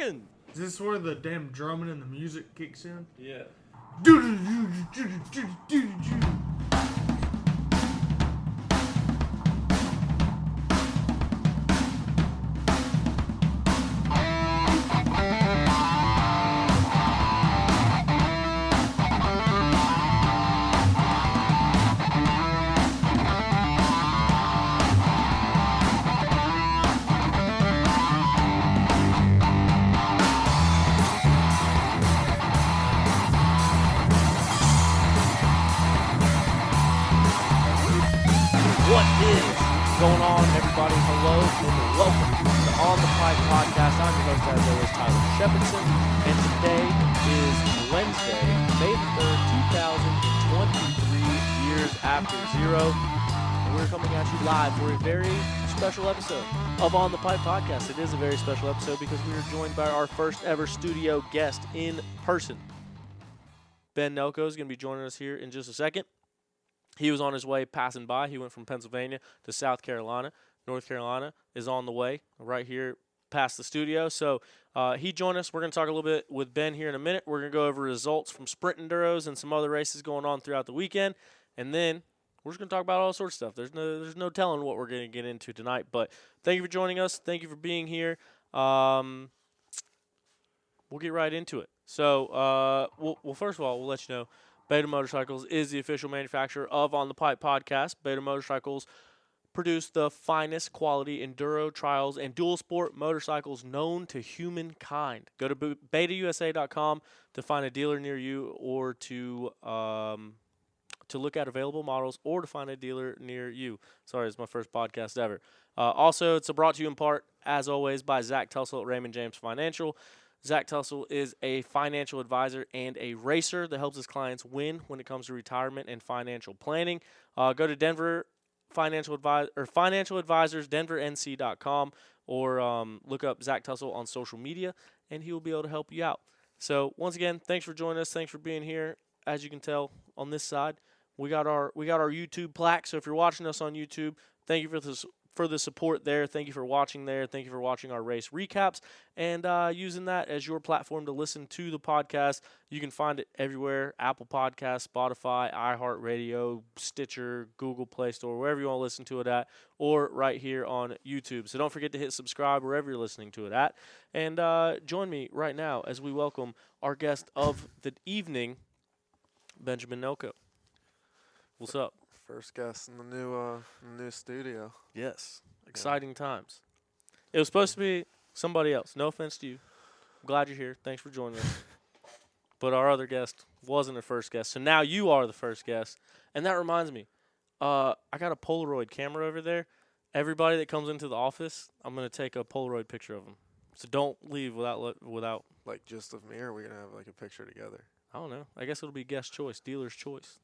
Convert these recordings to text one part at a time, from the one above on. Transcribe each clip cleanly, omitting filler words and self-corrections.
seconds. Is this where the damn drumming and the music kicks in? Yeah. What is going on, everybody? Hello and welcome to On the Pipe Podcast. I'm your host, as always, Tyler Shepardson, and today is Wednesday, May 3rd, 2023, years after zero, and we're coming at you live for a very special episode of On the Pipe Podcast. It is a very special episode because we are joined by our first ever studio guest in person. Ben Nelko is going to be joining us here in just a second. He was on his way passing by. He went from Pennsylvania to South Carolina. North Carolina is on the way right here past the studio. So he joined us. We're going to talk a little bit with Ben here in a minute. We're going to go over results from sprint enduros and some other races going on throughout the weekend. And then we're just going to talk about all sorts of stuff. There's no telling what we're going to get into tonight. But thank you for joining us. Thank you for being here. We'll get right into it. So, well, first of all, we'll let you know, Beta Motorcycles is the official manufacturer of On the Pipe Podcast. Beta Motorcycles produce the finest quality enduro, trials, and dual sport motorcycles known to humankind. Go to betausa.com to find a dealer near you, or to look at available models, or to find a dealer near you. Sorry, it's my first podcast ever. Also, it's brought to you in part, as always, by Zach Tussle at Raymond James Financial. Zach Tussle is a financial advisor and a racer that helps his clients win when it comes to retirement and financial planning. Go to Denver Financial Advisors, DenverNC.com, or look up Zach Tussle on social media, and he will be able to help you out. So once again, thanks for joining us. Thanks for being here. As you can tell on this side, we got our YouTube plaque. So if you're watching us on YouTube, thank you for the support there. Thank you for watching there. Thank you for watching our race recaps and using that as your platform to listen to the podcast. You can find it everywhere: Apple Podcasts, Spotify, iHeartRadio, Stitcher, Google Play Store, wherever you want to listen to it at, or right here on YouTube. So don't forget to hit subscribe wherever you're listening to it at. And join me right now as we welcome our guest of the evening, Benjamin Nelko. What's up? First guest in the new studio. Yes. Exciting times. It was supposed to be somebody else. No offense to you. I'm glad you're here. Thanks for joining us. But our other guest wasn't a first guest, so now you are the first guest. And that reminds me, I got a Polaroid camera over there. Everybody that comes into the office, I'm going to take a Polaroid picture of them. So don't leave without. Like just of me, or are we going to have like a picture together? I don't know. I guess it'll be guest choice, dealer's choice.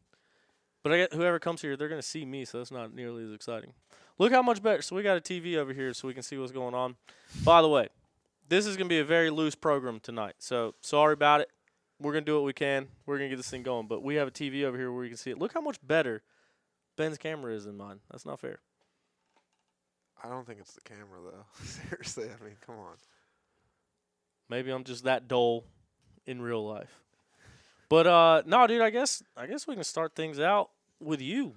But I get whoever comes here, they're going to see me, so it's not nearly as exciting. Look how much better. So we got a TV over here so we can see what's going on. By the way, this is going to be a very loose program tonight, so sorry about it. We're going to do what we can. We're going to get this thing going. But we have a TV over here where you can see it. Look how much better Ben's camera is than mine. That's not fair. I don't think it's the camera, though. Seriously, I mean, come on. Maybe I'm just that dull in real life. But, no, dude, I guess we can start things out with you.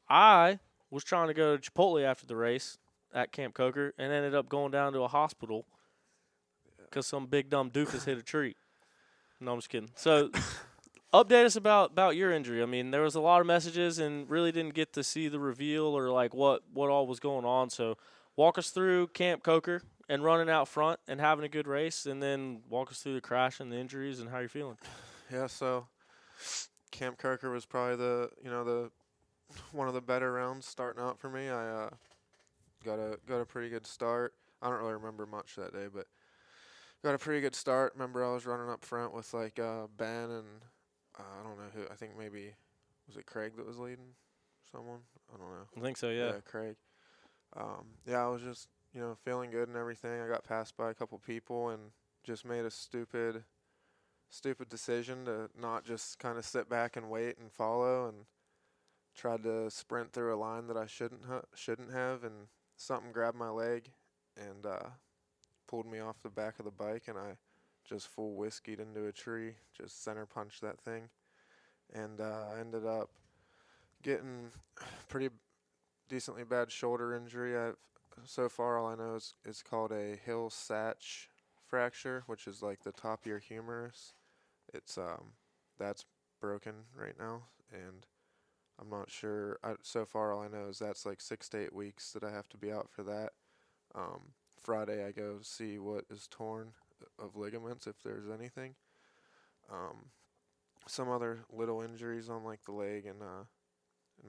I was trying to go to Chipotle after the race at Camp Coker and ended up going down to a hospital because some big dumb doofus hit a tree. No, I'm just kidding. So update us about your injury. I mean, there was a lot of messages and really didn't get to see the reveal or like what all was going on. So walk us through Camp Coker and running out front and having a good race, and then walk us through the crash and the injuries and how you're feeling. Yeah, so Camp Coker was probably the one of the better rounds starting out for me. I got a pretty good start. I don't really remember much that day, but got a pretty good start. Remember, I was running up front with like Ben and I don't know who. I think maybe was it Craig that was leading someone. I don't know. I think so. Yeah, Craig. Yeah, I was just feeling good and everything. I got passed by a couple people and just made a stupid decision to not just kind of sit back and wait and follow, and tried to sprint through a line that I shouldn't have, and something grabbed my leg and pulled me off the back of the bike, and I just full whiskeyed into a tree, just center punched that thing, and I ended up getting pretty decently bad shoulder injury. So far all I know is it's called a Hill Satch fracture, which is like the top of your humerus. It's that's broken right now, and I'm not sure. So far all I know is that's like 6 to 8 weeks that I have to be out for that. Friday I go see what is torn of ligaments, if there's anything. Some other little injuries on like the leg and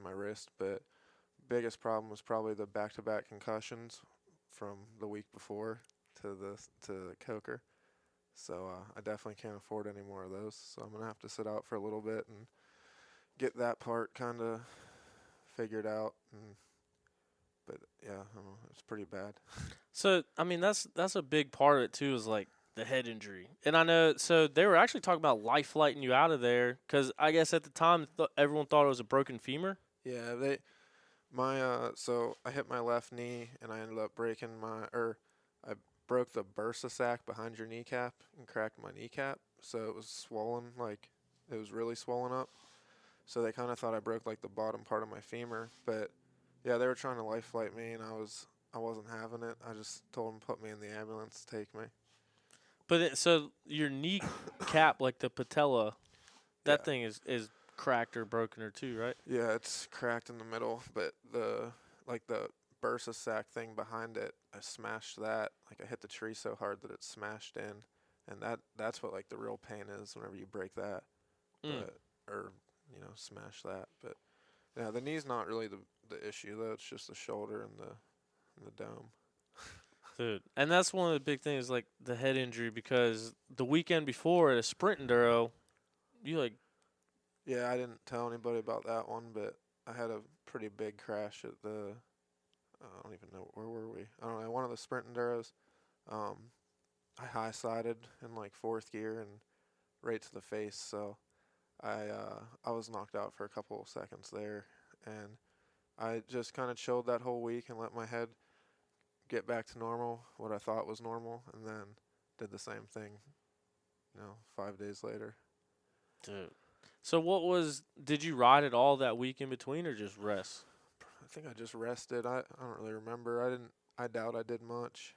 my wrist, but biggest problem was probably the back-to-back concussions from the week before to Coker. So I definitely can't afford any more of those. So I'm gonna have to sit out for a little bit and get that part kind of figured out. But yeah, I don't know, it's pretty bad. So I mean, that's a big part of it too. Is like the head injury, and I know. So they were actually talking about life flighting you out of there because I guess at the time everyone thought it was a broken femur. Yeah, so I hit my left knee and I ended up I broke the bursa sac behind your kneecap and cracked my kneecap. So it was swollen, like it was really swollen up. So they kind of thought I broke like the bottom part of my femur, but yeah, they were trying to life flight me and I wasn't having it. I just told them to put me in the ambulance to take me. But so your knee cap, like the patella, that Yeah. thing is cracked or broken or two, right? Yeah, it's cracked in the middle, but the bursa sac thing behind it, I smashed that. Like I hit the tree so hard that it smashed in, and that's what like the real pain is whenever you break that, but or smash that. But yeah, the knee's not really the issue though. It's just the shoulder and the dome. Dude, and that's one of the big things, like the head injury, because the weekend before at a sprint enduro, you like, Yeah, I didn't tell anybody about that one, but I had a pretty big crash at I don't even know, where were we? I don't know, one of the sprint enduros. Um, I high sided in like fourth gear and right to the face, so I was knocked out for a couple of seconds there, and I just kind of chilled that whole week and let my head get back to normal, what I thought was normal, and then did the same thing, 5 days later. dude. So did you ride at all that week in between or just rest? I think I just rested. I don't really remember. I doubt I did much,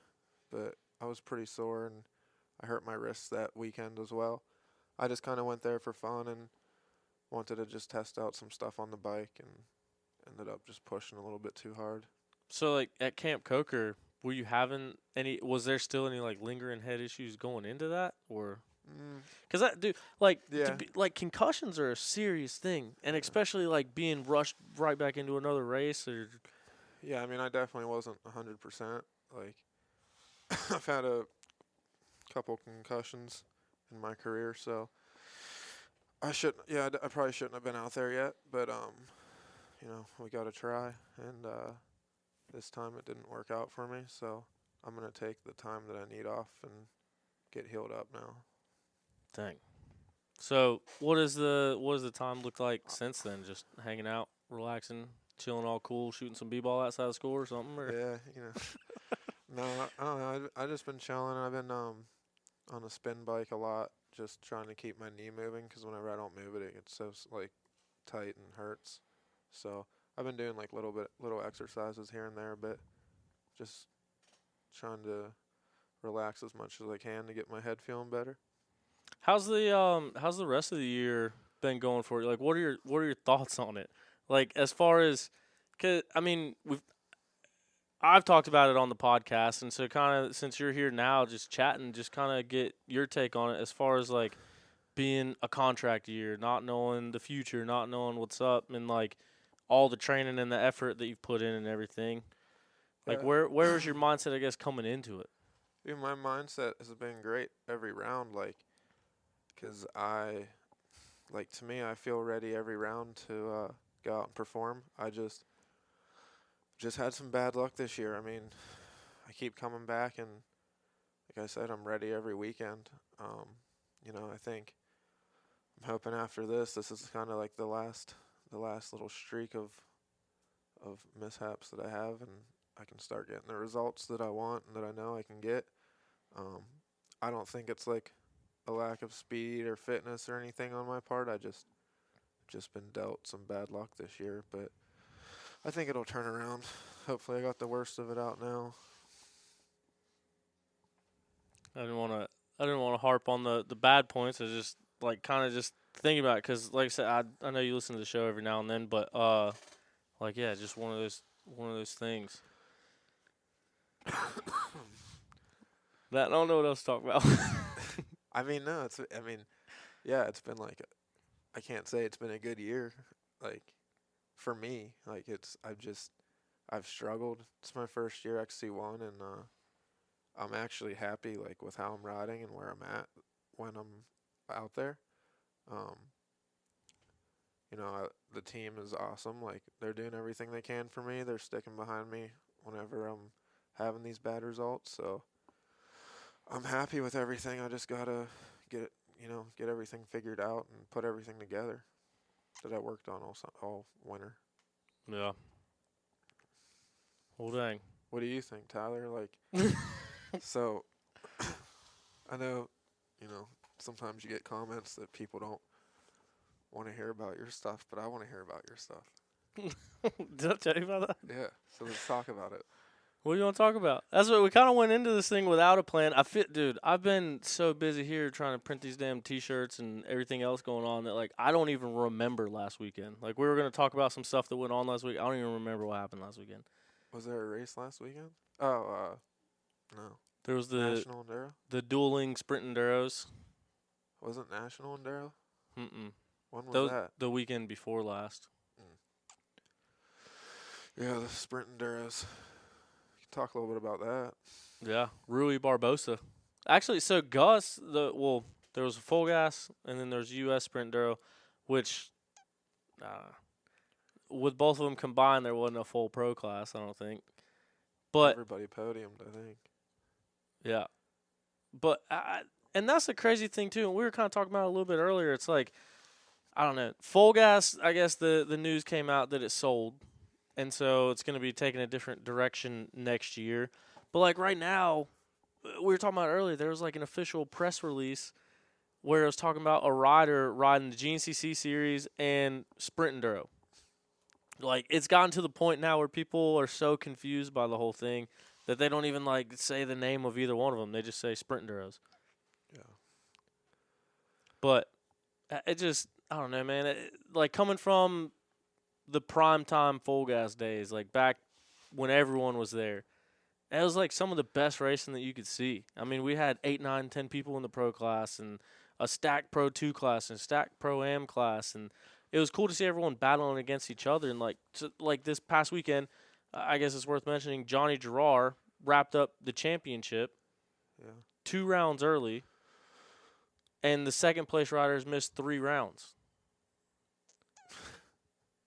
but I was pretty sore and I hurt my wrists that weekend as well. I just kind of went there for fun and wanted to just test out some stuff on the bike and ended up just pushing a little bit too hard. So like at Camp Coker, were you having was there still any like lingering head issues going into that or? Because that dude, like, Yeah. like concussions are a serious thing, and especially like being rushed right back into another race. Or Yeah, I mean, I definitely wasn't 100%. Like, I've had a couple concussions in my career, so I probably shouldn't have been out there yet, but, we got to try, and this time it didn't work out for me, so I'm going to take the time that I need off and get healed up now. dang. So what does the time look like since then? Just hanging out, relaxing, chilling, all cool, shooting some b-ball outside the score or something? Or? Yeah, No, I don't know. I just been chilling. I've been on a spin bike a lot, just trying to keep my knee moving. Because whenever I don't move it, it gets so like tight and hurts. So I've been doing like little exercises here and there, but just trying to relax as much as I can to get my head feeling better. How's the rest of the year been going for you? Like, what are your thoughts on it? Like, as far as, cause I mean, I've talked about it on the podcast, and so kind of since you're here now, just chatting, just kind of get your take on it as far as like being a contract year, not knowing the future, not knowing what's up, and like all the training and the effort that you've put in and everything. Like, Yeah. where is your mindset, I guess, coming into it? Dude, my mindset has been great every round, like, 'cause to me, I feel ready every round to go out and perform. I just had some bad luck this year. I mean, I keep coming back, and like I said, I'm ready every weekend. I think I'm hoping after this is kind of like the last little streak of mishaps that I have, and I can start getting the results that I want and that I know I can get. I don't think it's like a lack of speed or fitness or anything on my part. I just been dealt some bad luck this year, but I think it'll turn around. Hopefully, I got the worst of it out now. I didn't want to. I didn't want to harp on the bad points. I just like kind of just thinking about it because, like I said, I know you listen to the show every now and then, but like yeah, just one of those things. That I don't know what else to talk about. I mean, no, it's. I mean, yeah, it's been like. I can't say it's been a good year, like, for me. Like I've struggled. It's my first year XC1, and I'm actually happy like with how I'm riding and where I'm at when I'm out there. Um, the team is awesome. Like they're doing everything they can for me. They're sticking behind me whenever I'm having these bad results. So I'm happy with everything. I just gotta get everything figured out and put everything together that I worked on all winter. Yeah. Well, dang. What do you think, Tyler? Like, so I know, sometimes you get comments that people don't want to hear about your stuff, but I want to hear about your stuff. Did I tell you about that? Yeah, so let's talk about it. What do you want to talk about? That's what we kind of went into this thing without a plan. Dude, I've been so busy here trying to print these damn T-shirts and everything else going on that, like, I don't even remember last weekend. Like, we were going to talk about some stuff that went on last week. I don't even remember what happened last weekend. Was there a race last weekend? Oh, no. There was National Enduro? the dueling sprint enduros. Wasn't National Enduro? Mm-mm. When was that? The weekend before last. Yeah, the sprint enduros. Talk a little bit about that. Yeah, Rui Barbosa. Actually, so Gus, there was a full gas, and then there's U.S. Sprint Enduro, which, with both of them combined, there wasn't a full pro class, I don't think. But everybody podiumed, I think. Yeah, but and that's the crazy thing too. And we were kind of talking about it a little bit earlier. It's like, I don't know, full gas. I guess the news came out that it sold. And so it's going to be taking a different direction next year. But, like, right now, we were talking about earlier, there was, like, an official press release where it was talking about a rider riding the GNCC series and Sprint Enduro. Like, it's gotten to the point now where people are so confused by the whole thing that they don't even, like, say the name of either one of them. They just say Sprint Enduros. Yeah. But it just, I don't know, man. Like, coming from the primetime full gas days, like back when everyone was there, it was like some of the best racing that you could see. I mean, we had 8, 9, 10 people in the pro class and a stacked Pro 2 class and stacked Pro Am class, and it was cool to see everyone battling against each other. And like this past weekend, I guess it's worth mentioning, Johnny Gerard wrapped up the championship 2 rounds early, and the second place riders missed 3 rounds.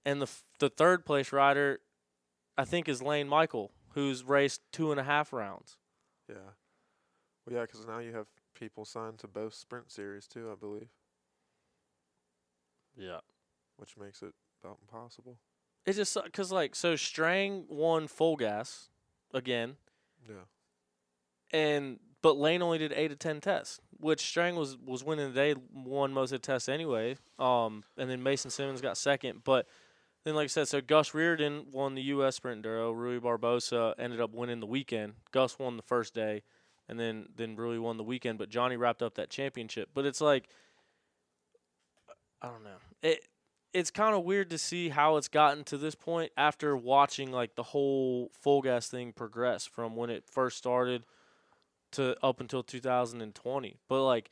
And the third place rider, I think, is Lane Michael, who's raced 2.5 rounds. Yeah. Well, yeah, because now you have people signed to both sprint series too, I believe. Yeah. Which makes it about impossible. It's just because, like, so Strang won full gas again. Yeah. But Lane only did 8 of 10 tests, which Strang was winning the day, won most of the tests anyway. And then Mason Simmons got second, but. Then, like I said, so Gus Reardon won the U.S. Sprint Enduro. Rui Barbosa ended up winning the weekend. Gus won the first day, and then Rui won the weekend. But Johnny wrapped up that championship. But it's like, I don't know. It's kind of weird to see how it's gotten to this point after watching, like, the whole full gas thing progress from when it first started to up until 2020. But, like,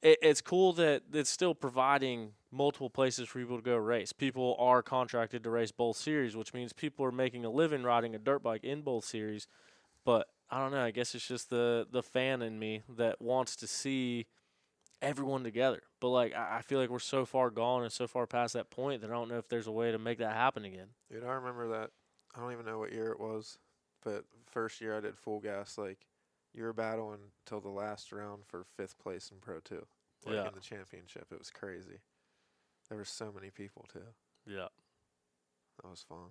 it's cool that it's still providing multiple places for people to go race. People are contracted to race both series, which means people are making a living riding a dirt bike in both series. But I don't know. I guess it's just the fan in me that wants to see everyone together. But, like, I feel like we're so far gone and so far past that point that I don't know if there's a way to make that happen again. Dude, I remember that. I don't even know what year it was, but first year I did full gas, like, you were battling till the last round for 5th place in Pro 2. Like, in the championship. It was crazy. There were so many people, too. Yeah. That was fun.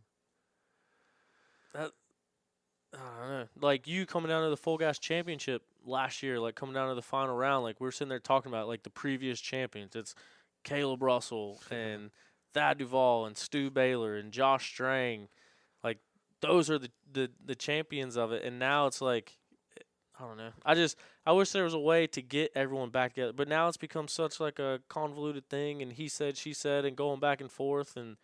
I don't know. Like, you coming down to the full gas championship, last year, like coming down to the final round, like we were sitting there talking about like the previous champions. It's Caleb Russell and Thad Duvall and Stu Baylor and Josh Strang. Like those are the champions of it. And now it's like, I don't know. I wish there was a way to get everyone back together. But now it's become such like a convoluted thing, and he said, she said, and going back and forth, and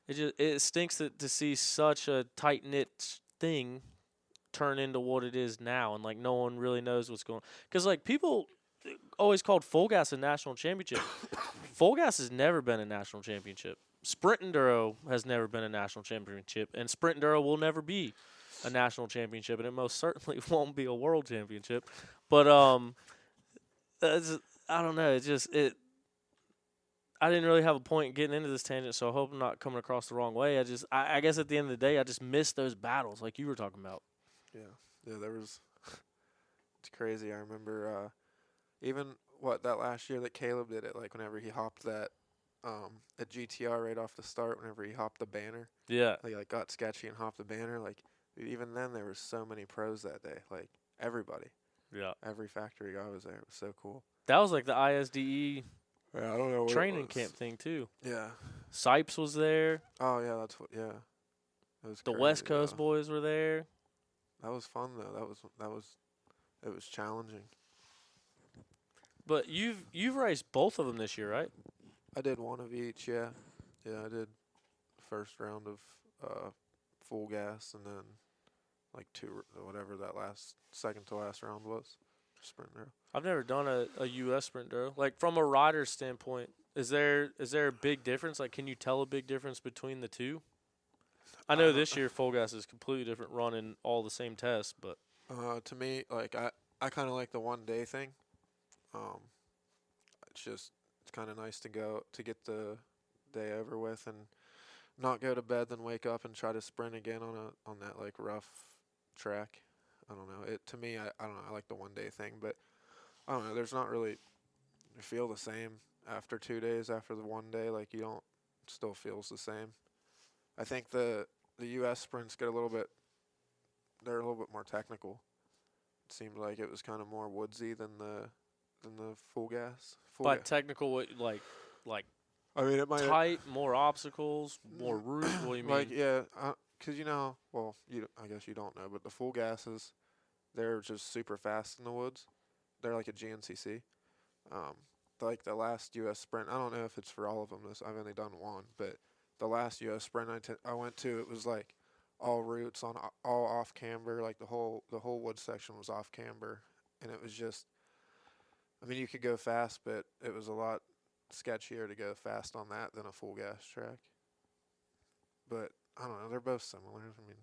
it stinks to see such a tight knit thing turn into what it is now, and like no one really knows what's going on. Because like people always called Full Gas a national championship. Full Gas has never been a national championship. Sprint Enduro has never been a national championship, and Sprint Enduro will never be a national championship, and it most certainly won't be a world championship. But I don't know. I didn't really have a point in getting into this tangent, so I hope I'm not coming across the wrong way. I guess at the end of the day, I just miss those battles like you were talking about. Yeah, there was. It's crazy. I remember even that last year that Caleb did it, like whenever he hopped that at GTR right off the start, whenever he hopped the banner. Yeah. Like got sketchy and hopped the banner. Like even then there was so many pros that day. Like everybody. Yeah. Every factory guy was there. It was so cool. That was like the ISDE Yeah, I don't know what training camp thing too. Yeah. Sipes was there. Oh yeah, that's what. Yeah. It was The crazy, West Coast though. boys were there. That was fun though. It was challenging. But you've raced both of them this year, right? I did one of each. Yeah. Yeah, I did first round of Full Gas, and then like whatever that second to last round was, Sprint Enduro. I've never done a U.S. Sprint Enduro. Like from a rider's standpoint, is there a big difference? Like, can you tell a big difference between the two? I know this year Full Gas is completely different, running all the same tests, but To me, like I kind of like the 1 day thing. It's kind of nice to get the day over with and not go to bed, then wake up and try to sprint again on that like rough track. I don't know. To me, I don't know. I like the 1 day thing, but I don't know. There's not really you feel the same after 2 days after the 1 day. Like you don't still feels the same. I think the U.S. sprints they're a little bit more technical. It seemed like it was kind of more woodsy than the Full Gas. by technical, like I mean, it might tight, more obstacles, more route. What do you mean? like yeah, because I guess you don't know, but the Full Gases, they're just super fast in the woods. They're like a GNCC. Like the last U.S. sprint, I don't know if it's for all of them. I've only done one, but the last U.S. sprint I went to, it was like all routes on all off camber. Like the whole wood section was off camber, and it was just. I mean, you could go fast, but it was a lot sketchier to go fast on that than a Full Gas track. But I don't know, they're both similar. I mean,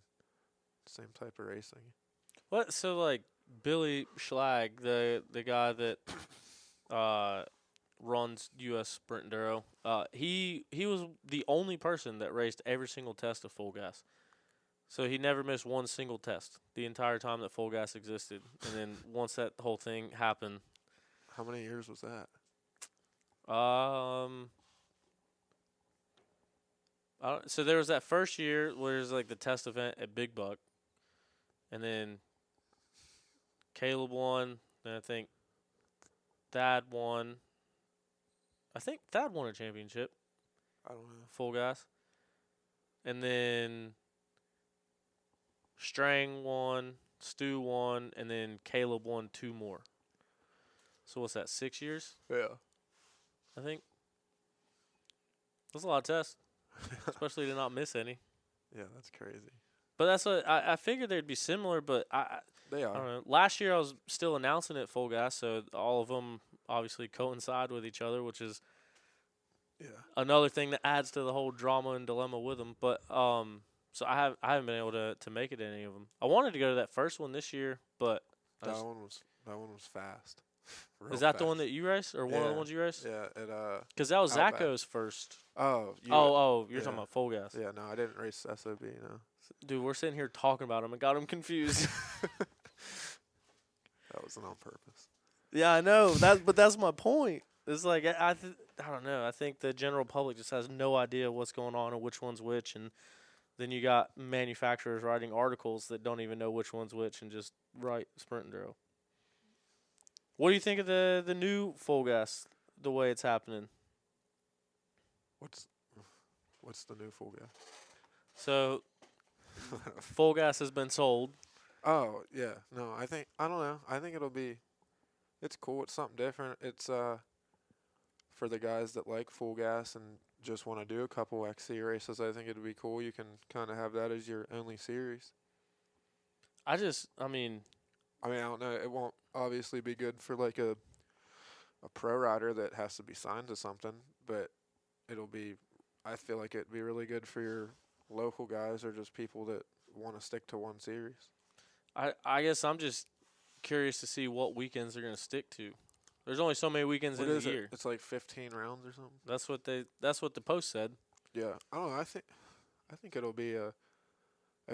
same type of racing. What? So like Billy Schlag, the guy that runs U.S. Sprint Enduro, he was the only person that raced every single test of Full Gas. So he never missed one single test the entire time that Full Gas existed. And then once that whole thing happened. How many years was that? So there was that first year where there's like the test event at Big Buck, and then Caleb won. Then I think Thad won. I think Thad won a championship. I don't know. Full Gas. And then Strang won, Stu won, and then Caleb won 2 more. So what's that, 6 years? Yeah. I think. That's a lot of tests, especially to not miss any. Yeah, that's crazy. But that's what I figured they'd be similar, but They are. I don't know. Last year I was still announcing it Full Gas, so all of them obviously coincide with each other, which is another thing that adds to the whole drama and dilemma with them. But so I haven't been able to make it to any of them. I wanted to go to that first one this year, but that one was fast. Is that the one that you raced, or one of the ones you raced? Yeah, because that was Outback. Zacho's first. Oh, you're talking about Full Gas. Yeah, no, I didn't race SOB. No. Dude, we're sitting here talking about him and got him confused. That wasn't on purpose. Yeah, I know. But that's my point. It's like I don't know. I think the general public just has no idea what's going on and which one's which, and then you got manufacturers writing articles that don't even know which one's which and just write Sprint Enduro. What do you think of the new full gas? The way it's happening. What's the new full gas? So, full gas has been sold. Oh yeah, no, I don't know. I think it's cool. It's something different. It's for the guys that like full gas and just want to do a couple XC races. I think it'd be cool. You can kind of have that as your only series. I mean, I don't know. It won't obviously be good for like a pro rider that has to be signed to something, but it'll be. I feel like it'd be really good for your local guys or just people that want to stick to one series. I guess I'm just curious to see what weekends they're gonna stick to. There's only so many weekends What in is the it? year. It's like 15 rounds or something. That's what the post said. Yeah, I don't know. I think it'll be a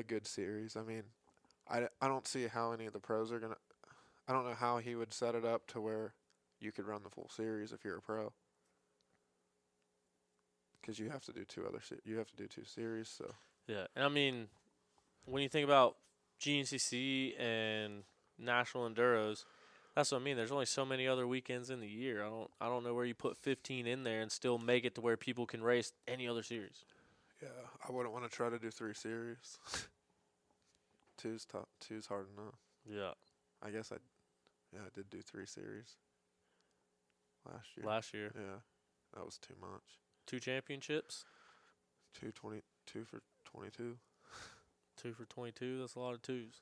good series. I mean, I don't see how any of the pros are gonna. I don't know how he would set it up to where you could run the full series if you're a pro. Because you have to do you have to do two series. So Yeah, and I mean, when you think about GNCC and National Enduros, that's what I mean. There's only so many other weekends in the year. I don't know where you put 15 in there and still make it to where people can race any other series. yeah, I wouldn't want to try to do three series. Two's tough. Two's hard enough. Yeah. I guess I did do three series last year. Last year, Yeah, that was too much. 2 championships, 2 for 22. 2 for 22. That's a lot of twos.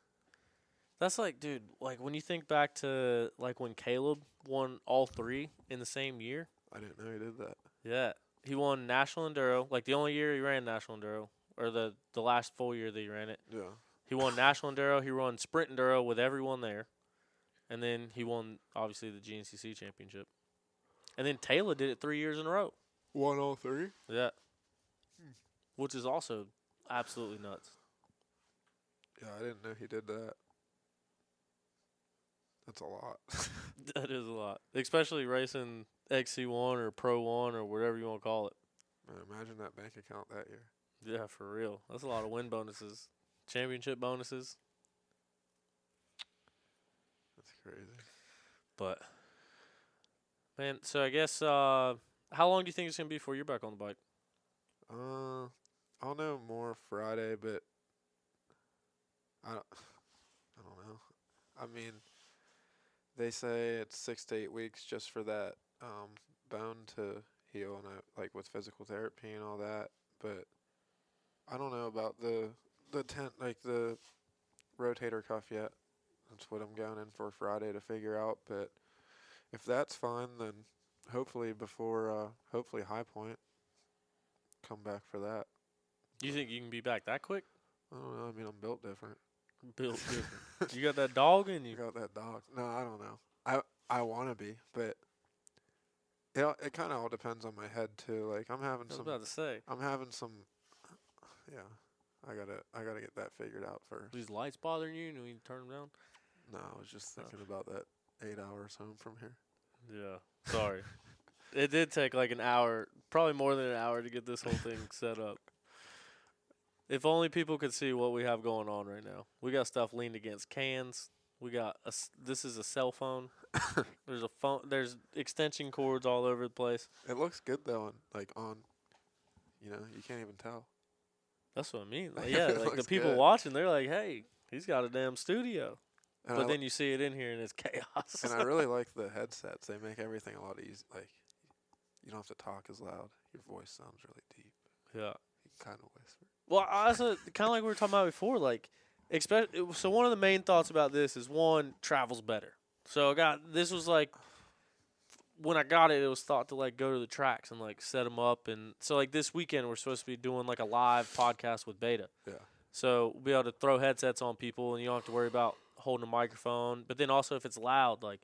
That's like, dude, like when you think back to like when Caleb won all 3 in the same year. I didn't know he did that. Yeah, he won National Enduro, like the only year he ran National Enduro, or the last full year that he ran it. Yeah. He won National Enduro. He won Sprint Enduro with everyone there, and then he won obviously the GNCC championship. And then Taylor did it 3 years in a row. Won all three? Yeah, which is also absolutely nuts. Yeah, I didn't know he did that. That's a lot. That is a lot, especially racing XC1 or Pro 1 or whatever you want to call it. Man, imagine that bank account that year. Yeah, for real. That's a lot of win bonuses, championship bonuses. That's crazy. But man, so I guess how long do you think it's gonna be before you're back on the bike? I'll know more Friday, but I don't know. I mean, they say it's 6 to 8 weeks just for that bone to heal, and like with physical therapy and all that. But I don't know about the the rotator cuff yet. That's what I'm going in for Friday to figure out. But if that's fine, then hopefully hopefully High Point come back for that. You think you can be back that quick? I don't know. I mean, I'm built different. Built different. You got that dog in You you. got that dog. No, I don't know. I want to be, but it kind of all depends on my head too. Like I was about to say. I'm having some. Yeah, I gotta get that figured out first. These lights bothering you? You need to turn them down? No, I was just thinking about that 8 hours home from here. Yeah. Sorry. It did take like an hour, probably more than an hour to get this whole thing set up. If only people could see what we have going on right now. We got stuff leaned against cans. We got this is a cell phone. There's a phone. There's extension cords all over the place. It looks good though, you can't even tell. That's what I mean. Like, yeah, It like the looks people good. watching, they're like, "Hey, he's got a damn studio." And But then you see it in here and it's chaos. and I really like the headsets. They make everything a lot easier. Like, you don't have to talk as loud. Your voice sounds really deep. Yeah. You can kind of whisper. Well, also kind of like we were talking about before. Like, so one of the main thoughts about this is one, travel's better. So this was like when I got it, it was thought to like go to the tracks and like set them up, and so like this weekend we're supposed to be doing like a live podcast with Beta. Yeah. So we'll be able to throw headsets on people, and you don't have to worry about holding a microphone. But then also if it's loud, like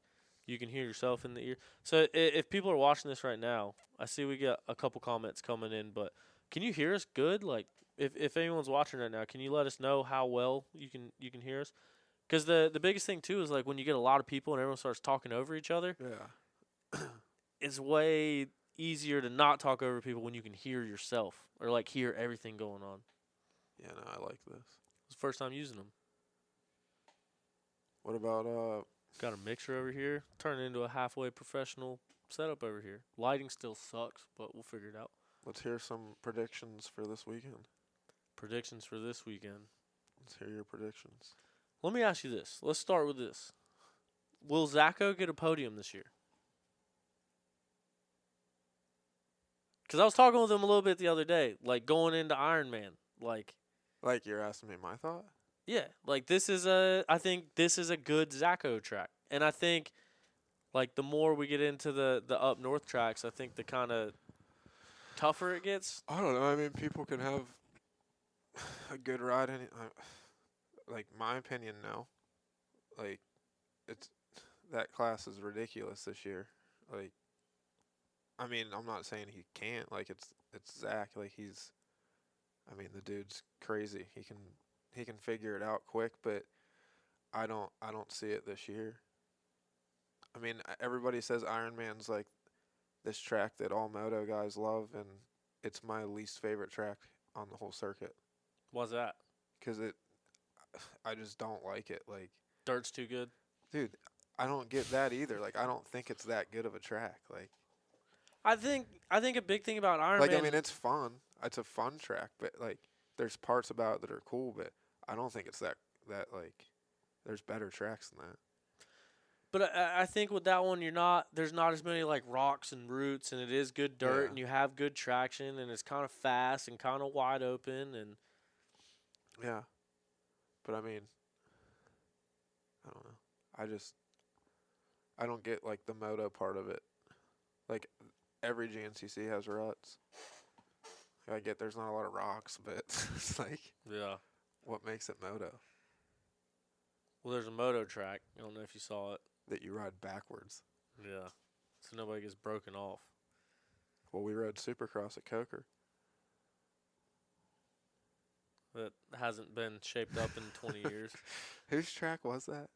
you can hear yourself in the ear. So if people are watching this right now, I see we got a couple comments coming in, but can you hear us good? Like if anyone's watching right now, can you let us know how well you can hear us? Because the biggest thing too is like when you get a lot of people and everyone starts talking over each other. Yeah. It's way easier to not talk over people when you can hear yourself or like hear everything going on. Yeah, no, I like this. It's the first time using them. What about Got a mixer over here. Turn it into a halfway professional setup over here. Lighting still sucks, but we'll figure it out. Let's hear some predictions for this weekend. Predictions for this weekend. Let's hear your predictions. Let me ask you this. Let's start with this. Will Zacho get a podium this year? Because I was talking with him a little bit the other day, like going into Ironman. Like You're asking me my thought? yeah, like I think this is a good Zacho track. And I think, like, the more we get into the up north tracks, I think the kind of tougher it gets. I don't know. I mean, people can have a good ride. Like, my opinion, no. Like, it's that class is ridiculous this year. Like, I mean, I'm not saying he can't. Like, it's Zach. Like, I mean, the dude's crazy. He can figure it out quick, but I don't see it this year. I mean, everybody says Ironman's like this track that all moto guys love, and it's my least favorite track on the whole circuit. Why's that? 'Cause I just don't like it. Like, Dirt's too good? dude, I don't get that either. Like, I don't think it's that good of a track. Like I think a big thing about Ironman. Like, I mean, it's fun. It's a fun track, but like, there's parts about it that are cool, but I don't think it's that like, there's better tracks than that. But I think with that one, there's not as many like rocks and roots, and it is good dirt, Yeah. and you have good traction, and it's kind of fast and kind of wide open, and Yeah. But I mean, I don't know. I don't get like the moto part of it. Like, every GNCC has ruts. I get there's not a lot of rocks, but it's like, yeah. what makes it moto? Well, there's a moto track. I don't know if you saw it. That you ride backwards. Yeah. So nobody gets broken off. Well, we rode Supercross at Coker. That hasn't been shaped up in 20 years. Whose track was that?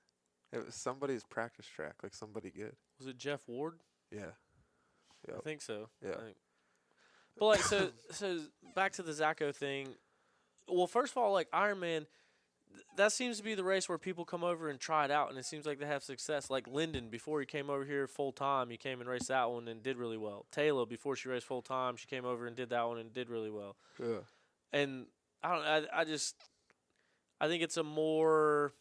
It was somebody's practice track, like somebody good. Was it Jeff Ward? Yeah. I think so. Yeah. But like, so back to the Zacho thing. Well, first of all, like Ironman, that seems to be the race where people come over and try it out, and it seems like they have success. Like Lyndon, before he came over here full time, he came and raced that one and did really well. Taylor, before she raced full time, she came over and did that one and did really well. Yeah. And I think it's a more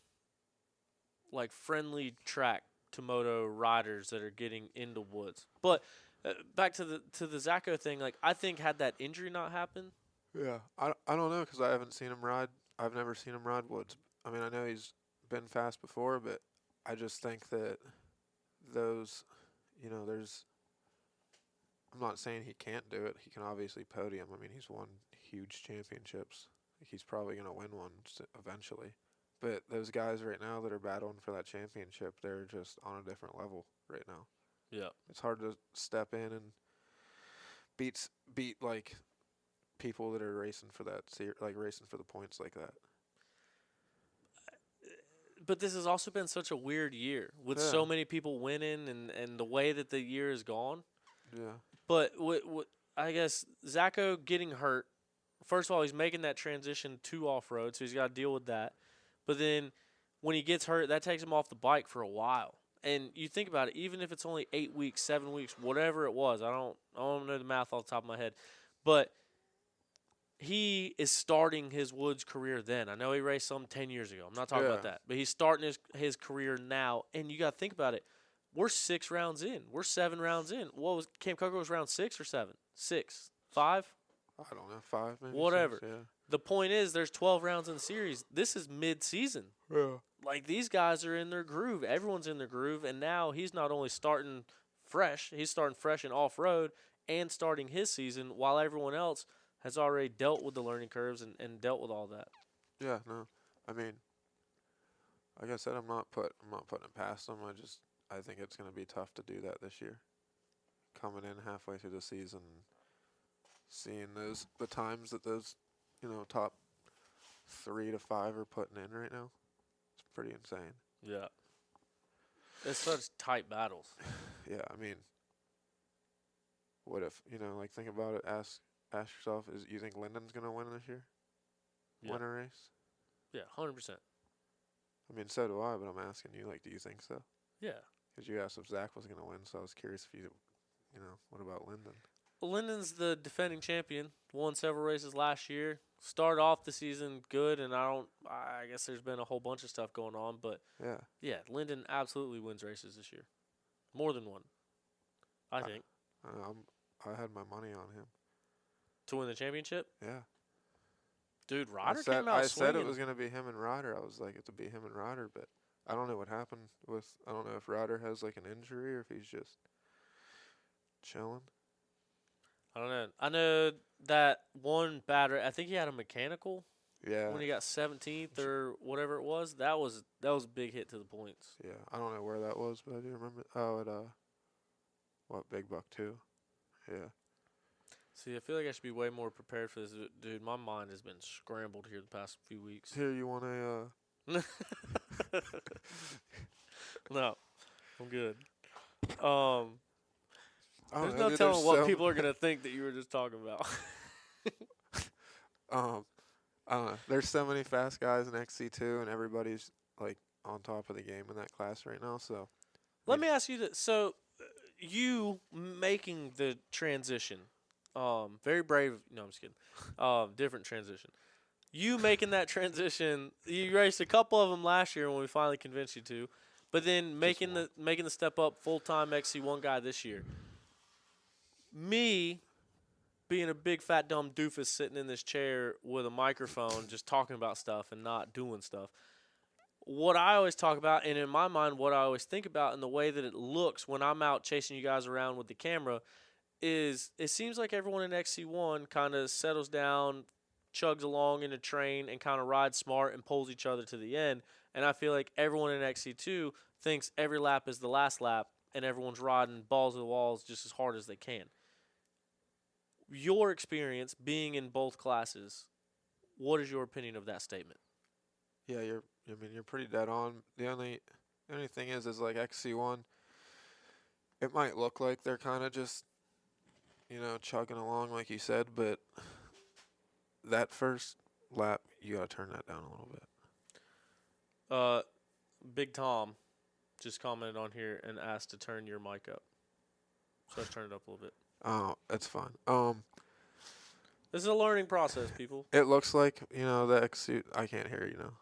like friendly track to moto riders that are getting into woods. But back to the Zacho thing, like I think had that injury not happened. Yeah. I don't know, because I haven't seen him ride. I've never seen him ride woods. I mean, I know he's been fast before, but I just think that those, I'm not saying he can't do it. He can obviously podium. I mean, he's won huge championships. He's probably going to win one eventually. But those guys right now that are battling for that championship, they're just on a different level right now. Yeah. It's hard to step in and beat like people that are racing for that, like racing for the points like that. But this has also been such a weird year with so many people winning and the way that the year has gone. Yeah. But what I guess Zacho getting hurt, first of all, he's making that transition to off-road, so he's got to deal with that. But then when he gets hurt, that takes him off the bike for a while. And you think about it, even if it's only 8 weeks, 7 weeks, whatever it was, I don't know the math off the top of my head, but he is starting his Woods career then. I know he raced some 10 years ago. I'm not talking about that. But he's starting his career now. And you got to think about it. We're 6 rounds in. We're 7 rounds in. What was Cam Coker was round 6 or 7? 6? 5? I don't know, 5 maybe. Whatever. 6, yeah. The point is there's 12 rounds in the series. This is mid-season. Yeah. Like, these guys are in their groove. Everyone's in their groove. And now he's not only starting fresh, he's starting fresh and off-road and starting his season while everyone else has already dealt with the learning curves and dealt with all that. Yeah, no. I mean, like I said, I'm not putting it past them. I think it's going to be tough to do that this year. Coming in halfway through the season, seeing the times that those, top 3 to 5 are putting in right now, it's pretty insane. Yeah. It's such tight battles. Yeah, I mean, what if, like, think about it, ask yourself, you think Lyndon's going to win this year? Yeah. Win a race? Yeah, 100%. I mean, so do I, but I'm asking you, like, do you think so? Yeah. Because you asked if Zach was going to win, so I was curious if what about Lyndon? Lyndon's the defending champion. Won several races last year. Started off the season good, and I guess there's been a whole bunch of stuff going on, but Yeah. Lyndon absolutely wins races this year. More than one, I think. I had my money on him. To win the championship? Yeah. Dude, Ryder came out I swinging. said it was going to be him and Ryder. I was like, it would be him and Ryder, but I don't know what happened I don't know if Ryder has like an injury or if he's just chilling. I don't know. I know that one batter, I think he had a mechanical Yeah. when he got 17th or whatever it was. That was a big hit to the points. Yeah. I don't know where that was, but I do remember. Oh, at Big Buck 2. Yeah. See, I feel like I should be way more prepared for this. Dude, my mind has been scrambled here the past few weeks. Here, you want a No, I'm good. There's no dude, telling what people are going to think that you were just talking about. I don't know. There's so many fast guys in XC2, and everybody's like on top of the game in that class right now. So, Let me ask you this. So, you making the transition, very brave. No, I'm just kidding. Different transition. You making that transition. You raced a couple of them last year when we finally convinced you to, but then making the step up full time XC1 guy this year. Me being a big fat dumb doofus sitting in this chair with a microphone just talking about stuff and not doing stuff. What I always talk about, and in my mind what I always think about and the way that it looks when I'm out chasing you guys around with the camera is it seems like everyone in XC1 kind of settles down, chugs along in a train and kind of rides smart and pulls each other to the end. And I feel like everyone in XC2 thinks every lap is the last lap and everyone's riding balls to the walls just as hard as they can. Your experience being in both classes, what is your opinion of that statement? Yeah, you're pretty dead on. The only thing is like XC1. It might look like they're kind of just, chugging along like you said, but that first lap you gotta turn that down a little bit. Big Tom just commented on here and asked to turn your mic up, so I turned it up a little bit. Oh, that's fine. This is a learning process, people. It looks like, the XC. I can't hear you now.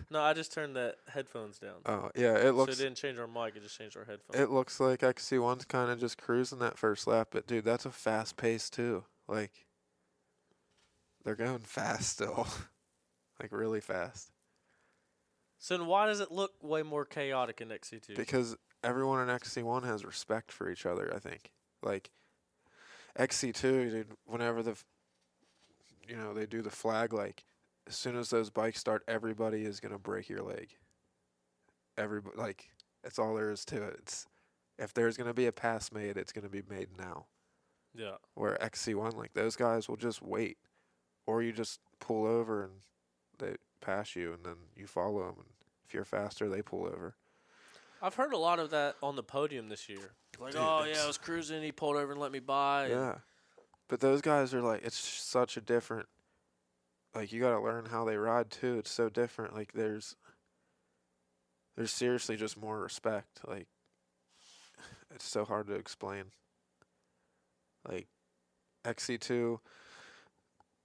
No, I just turned the headphones down. Oh, yeah, it looks. So it didn't change our mic, it just changed our headphones. It looks like XC1's kind of just cruising that first lap, but dude, that's a fast pace too. Like, they're going fast still, like really fast. So then why does it look way more chaotic in XC2? Because everyone in XC1 has respect for each other, I think. Like, XC2, dude, whenever they do the flag, like, as soon as those bikes start, everybody is going to break your leg. Everybody, like, that's all there is to it. If there's going to be a pass made, it's going to be made now. Yeah. Where XC1, like, those guys will just wait. Or you just pull over and they pass you, and then you follow them. And if you're faster, they pull over. I've heard a lot of that on the podium this year. Like, dude, I was cruising, he pulled over and let me by. Yeah. But those guys are like, it's such a different, like, you got to learn how they ride too. It's so different. Like, there's seriously just more respect. Like, it's so hard to explain. Like, XC2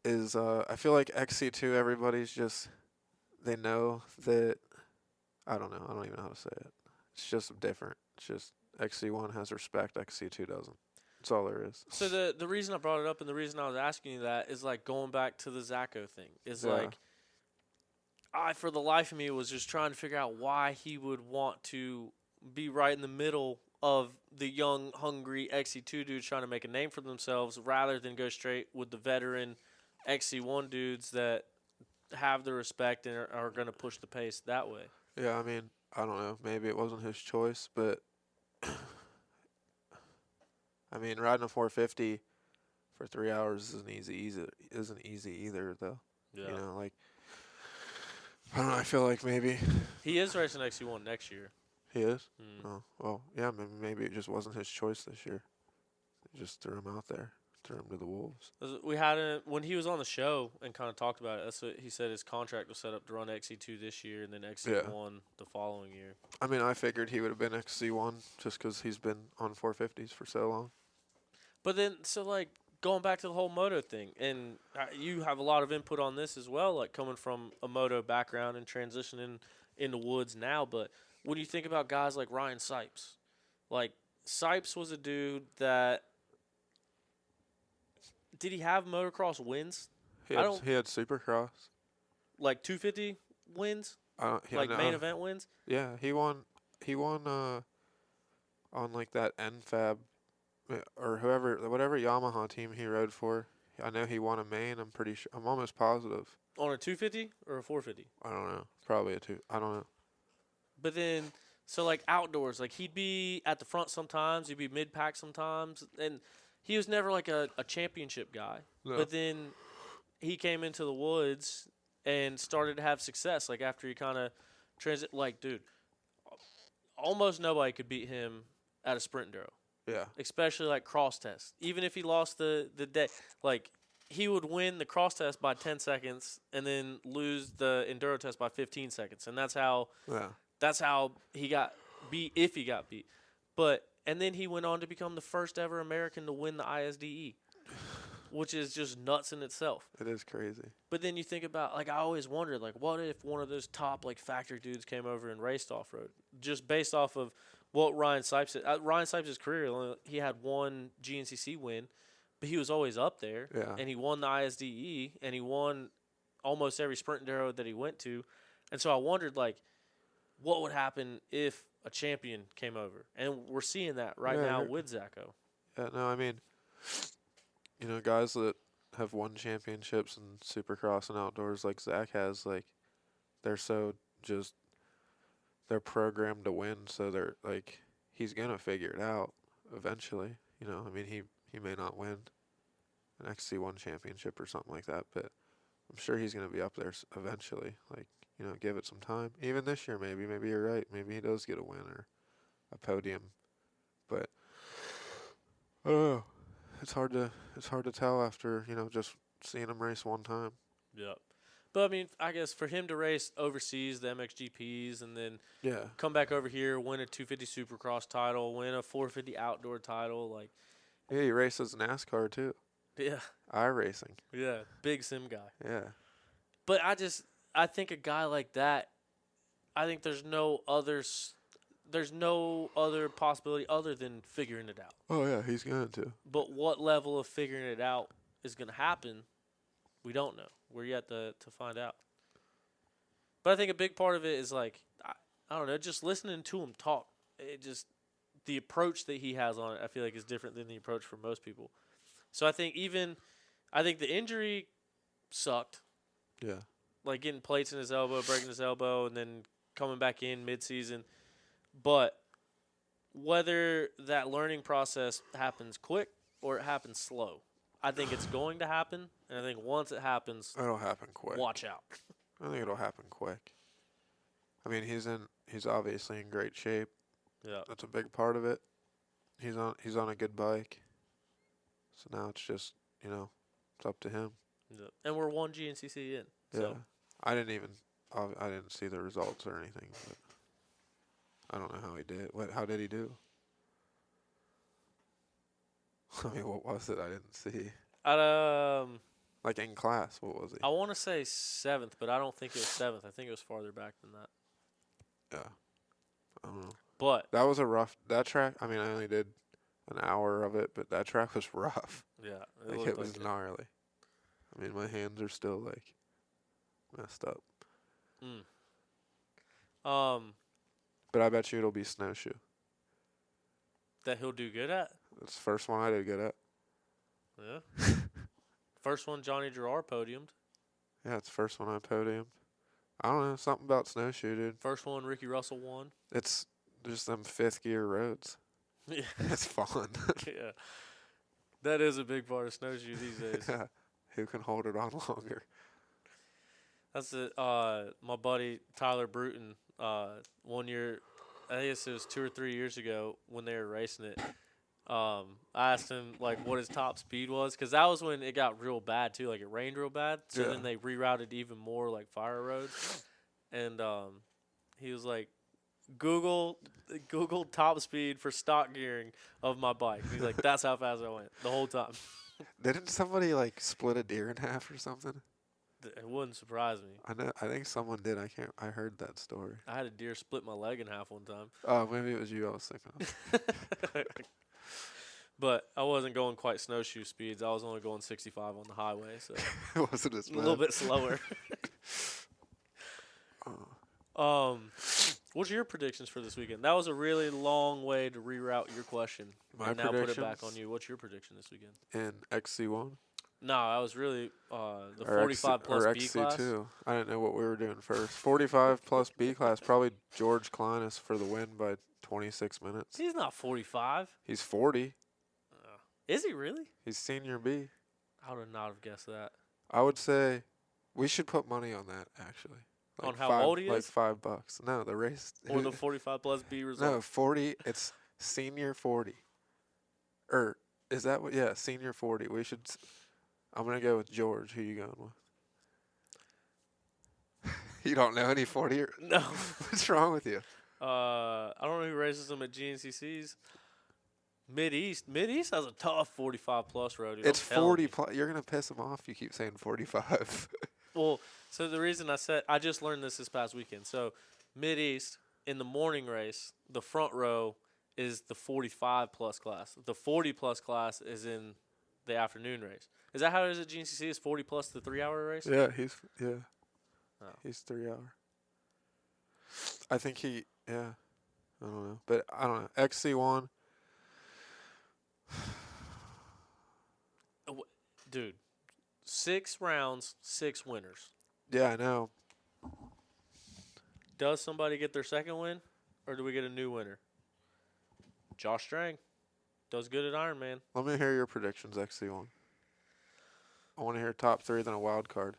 is, I feel like XC2, everybody's just, they know that, I don't know. I don't even know how to say it. It's just different. It's just XC1 has respect, XC2 doesn't. That's all there is. So the reason I brought it up and the reason I was asking you that is like going back to the Zacho thing. Is like I, for the life of me, was just trying to figure out why he would want to be right in the middle of the young, hungry XC2 dudes trying to make a name for themselves rather than go straight with the veteran XC1 dudes that have the respect and are going to push the pace that way. Yeah, I mean, I don't know. Maybe it wasn't his choice, but I mean, riding a 450 for 3 hours isn't easy either, though. Yeah. You know, like, I don't know. I feel like maybe he is racing XC1 next year. He is? Mm. Oh, well, yeah, maybe it just wasn't his choice this year. They just threw him out there. threw him to the wolves. We had him when he was on the show and kind of talked about it. That's what he said. His contract was set up to run XC2 this year and then XC1 the following year. I mean, I figured he would have been XC1 just because he's been on 450s for so long. But then, so like going back to the whole moto thing, and you have a lot of input on this as well, like coming from a moto background and transitioning into woods now. But when you think about guys like Ryan Sipes, like Sipes was a dude that did he have motocross wins? He had Supercross. Like 250 wins? Like main event wins? Yeah, he won on like that NFAB or whatever Yamaha team he rode for. I know he won a main. I'm pretty sure. I'm almost positive. On a 250 or a 450? I don't know. Probably a 2. I don't know. But then, so like outdoors, like he'd be at the front sometimes, he'd be mid-pack sometimes, and he was never like a championship guy. No. But then he came into the woods and started to have success. Like after he kind of like, dude, almost nobody could beat him at a sprint enduro. Yeah. Especially like cross test. Even if he lost the day, like he would win the cross test by 10 seconds and then lose the enduro test by 15 seconds. And that's how he got beat, if he got beat. And then he went on to become the first ever American to win the ISDE, which is just nuts in itself. It is crazy. But then you think about, like, I always wondered, like, what if one of those top, like, factory dudes came over and raced off-road? Just based off of what Ryan Sipes did. Ryan Sipes' career, he had one GNCC win, but he was always up there. Yeah. And he won the ISDE, and he won almost every sprint enduro that he went to. And so I wondered, like, what would happen if a champion came over? And we're seeing that right now with Zacho. Yeah, no, I mean, guys that have won championships in Supercross and outdoors like Zach has, like, they're programmed to win, so they're, like, he's going to figure it out eventually. I mean, he may not win an XC1 championship or something like that, but I'm sure he's going to be up there eventually. Like, give it some time. Even this year, maybe you're right. Maybe he does get a win or a podium. But I don't know. It's hard to tell after just seeing him race one time. Yeah, but I mean, I guess for him to race overseas, the MXGPs, and then come back over here, win a 250 Supercross title, win a 450 outdoor title, like he races NASCAR too. Yeah, iRacing. Yeah, big sim guy. Yeah, but I think a guy like that, I think there's no other possibility other than figuring it out. Oh, yeah, he's going to. But what level of figuring it out is going to happen, we don't know. We're yet to find out. But I think a big part of it is, like, I don't know, just listening to him talk. The approach that he has on it, I feel like, is different than the approach for most people. So I think the injury sucked. Yeah. Like getting plates in his elbow, breaking his elbow, and then coming back in mid-season. But whether that learning process happens quick or it happens slow, I think it's going to happen. And I think once it happens, it'll happen quick. Watch out. I think it'll happen quick. I mean, he's obviously in great shape. Yeah, that's a big part of it. He's on a good bike. So now it's just it's up to him. Yeah. And we're one GNCC in. So. Yeah. I didn't see the results or anything, but I don't know how he did. How did he do? I mean, what was it? I didn't see. Like in class, what was he? I want to say 7th, but I don't think it was 7th. I think it was farther back than that. Yeah. I don't know. But that was that track. I mean, I only did an hour of it, but that track was rough. Yeah. It was gnarly. I mean, my hands are still like messed up. But I bet you it'll be snowshoe. That he'll do good at? That's the first one I did good at. Yeah. First one Johnny Gerard podiumed. Yeah, it's the first one I podiumed. I don't know, something about snowshoe, dude. First one Ricky Russell won. It's just them 5th gear roads. Yeah. It's fun. Yeah. That is a big part of snowshoe these days. Yeah. Who can hold it on longer? That's it. My buddy Tyler Bruton, one year, I guess it was 2 or 3 years ago when they were racing it. I asked him like what his top speed was because that was when it got real bad too. Like it rained real bad, so Yeah. then they rerouted even more like fire roads, and he was like, Google top speed for stock gearing of my bike. He's like, that's how fast I went the whole time. Didn't somebody like split a deer in half or something? It wouldn't surprise me. I know. I think someone did. I can't. I heard that story. I had a deer split my leg in half one time. Oh, maybe it was you I was thinking of. But I wasn't going quite snowshoe speeds. I was only going 65 on the highway, so It wasn't as a little bit slower. What's your predictions for this weekend? That was a really long way to reroute your question. My and now put it back predictions? on you. What's your prediction this weekend? In XC1 No, I was really the or 45 plus or B class. XC2. I didn't know what we were doing first. 45 plus B class. Probably George Kleinis for the win by 26 minutes. He's not 45. He's 40. Is he really? He's senior B. I would not have guessed that. I would say we should put money on that actually. On how old he like is? $5. No, the race. Or the 45 plus B result? No, 40. It's senior 40. Or is that what? Yeah, senior 40. We should. I'm gonna go with George. Who you going with? You don't know any 40? No. What's wrong with you? I don't know who races them at GNCCs. Mid-East has a tough 45 plus road. Dude. It's I'm telling 40 you. plus. You're gonna piss him off. If you keep saying 45. Well, so the reason I just learned this past weekend. So Mid-East in the morning race, the front row is the 45 plus class. The 40 plus class is in the afternoon race. Is that how it is at GNCC? Is 40 plus the 3-hour race? Yeah, Oh. he's 3 hour. I think he. Yeah, I don't know, but I don't know. XC1. Dude, 6 rounds, 6 winners. Yeah, I know. Does somebody get their second win, or do we get a new winner? Josh Strang does good at Ironman. Let me hear your predictions, XC1. I want to hear top 3, then a wild card.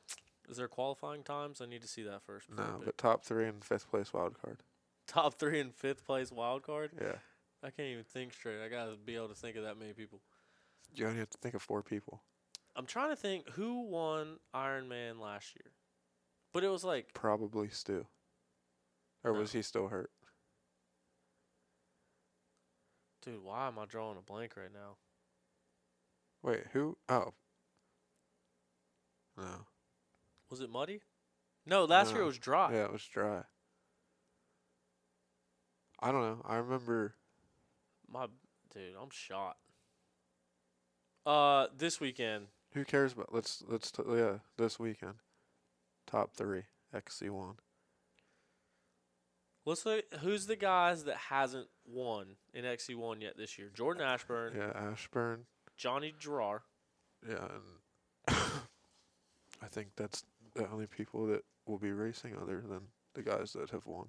Is there qualifying times? I need to see that first. No, but top 3 and 5th place wild card. Top 3 and 5th place wild card? Yeah. I can't even think straight. I got to be able to think of that many people. You only have to think of 4 people. I'm trying to think who won Ironman last year. But it was like... Probably Stu. Or No. was he still hurt? Dude, why am I drawing a blank right now? Wait, who? Oh. No. Was it muddy? No, last year No. it was dry. Yeah, it was dry. I don't know. I remember. Dude, I'm shot. This weekend... Who cares about? Yeah, this weekend. Top 3, XC1. Let's look. Who's the guys that hasn't won in XC1 yet this year? Jordan Ashburn, Yeah, Ashburn. Johnny Gerard. Yeah, and I think that's the only people that will be racing other than the guys that have won.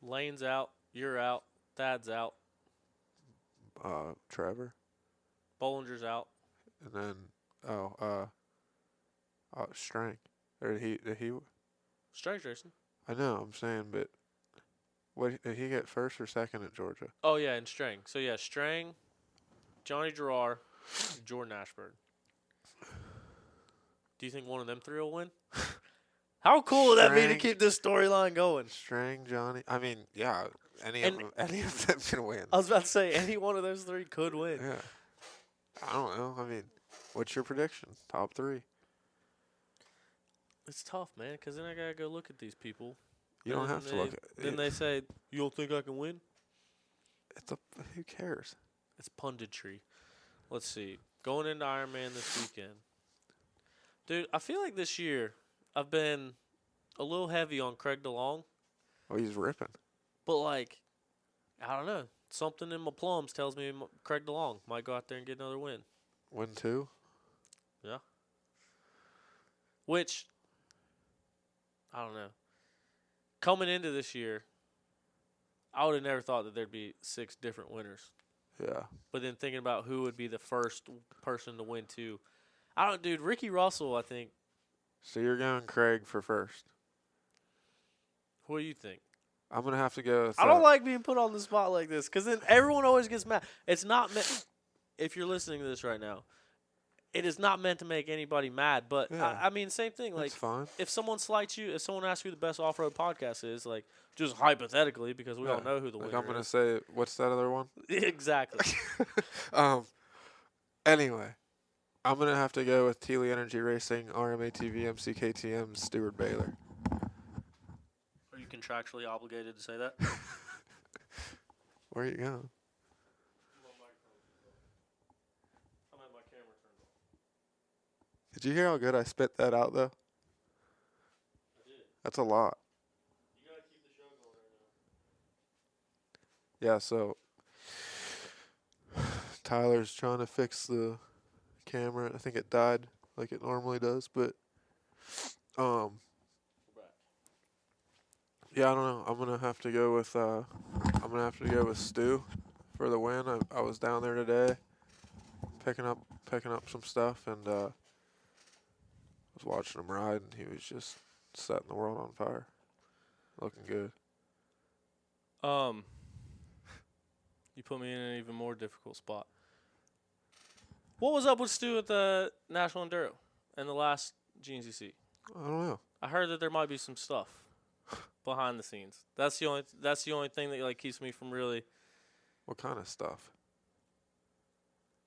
Lane's out. You're out. Thad's out. Trevor, Bollinger's out. and then Strang. Or did he? Strang's racing. I know. I'm saying, but what did he get first or second at Georgia? Oh, yeah, and Strang. So, yeah, Strang, Johnny Gerard, and Jordan Ashburn. Do you think one of them 3 will win? How cool would that be to Strang- keep this storyline going? Strang, Johnny. I mean, yeah. Any And- of them can win. I was about to say, any one of those 3 could win. Yeah. I don't know. I mean, what's your prediction? Top 3. It's tough, man, because then I got to go look at these people. You don't and have to they- look at Then it. they say, you don't think I can win? Who cares? It's punditry. Let's see. Going into Ironman this weekend. Dude, I feel like this year I've been a little heavy on Craig DeLong. Oh, he's ripping. But, like, I don't know. Something in my plums tells me Craig DeLong might go out there and get another win. Win 2. Yeah. Which, I don't know. Coming into this year, I would have never thought that there'd be 6 different winners. Yeah. But then thinking about who would be the first person to win 2. Dude, Ricky Russell, I think. So you're going Craig for first. What do you think? I'm gonna have to go with. I don't like being put on the spot like this because then everyone always gets mad. It's not meant. If you're listening to this right now, it is not meant to make anybody mad. But Yeah. I mean, same thing. Like, It's fine. if someone slights you, if someone asks you who the best off-road podcast is, like, just hypothetically, because we all know who the Like winner I'm gonna is. say, what's that other one? Exactly. Anyway, I'm gonna have to go with Teely Energy Racing, RMATV, MCKTM, Stuart Baylor. Are you contractually obligated to say that? Where are you going? Did you hear how good I spit that out, though? I did. That's a lot. You gotta keep the show going right now. Yeah, so Tyler's trying to fix the camera. I think it died like it normally does, but We're back. yeah, I don't know. I'm gonna have to go with Stu for the win. I was down there today picking up some stuff, and was watching him ride, and he was just setting the world on fire. Looking good. You put me in an even more difficult spot. What was up with Stu at the National Enduro and the last GNCC? I don't know. I heard that there might be some stuff behind the scenes. That's the only thing that like keeps me from really. What kind of stuff?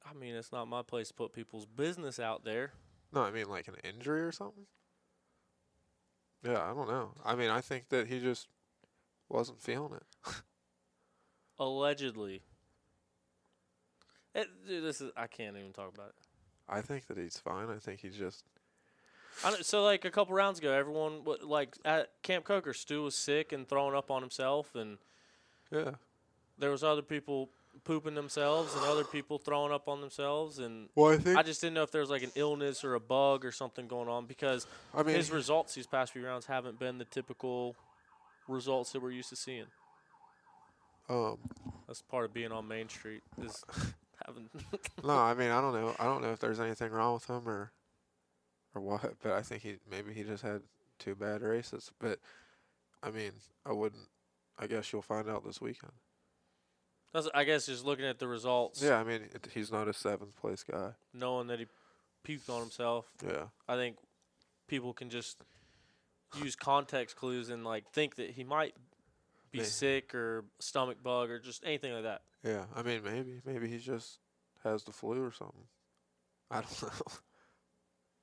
I mean, it's not my place to put people's business out there. No, I mean like an injury or something? Yeah, I don't know. I mean, I think that he just wasn't feeling it. Allegedly. Dude, I can't even talk about it. I think that he's fine. I think he's just... So, like, a couple rounds ago, everyone, like, at Camp Coker, Stu was sick and throwing up on himself, and Yeah. there was other people pooping themselves and other people throwing up on themselves, and Well, I just didn't know if there was, like, an illness or a bug or something going on, because his results these past few rounds haven't been the typical results that we're used to seeing. That's part of being on Main Street, is having... No, I mean, I don't know. I don't know if there's anything wrong with him or what, but I think maybe he just had 2 bad races. But, I mean, I guess you'll find out this weekend. I guess just looking at the results. Yeah, I mean, he's not a 7th place guy. Knowing that he puked on himself. Yeah. I think people can just use context clues and, like, think that he might be sick or stomach bug or just anything like that. Yeah, I mean, maybe he just has the flu or something. I don't know.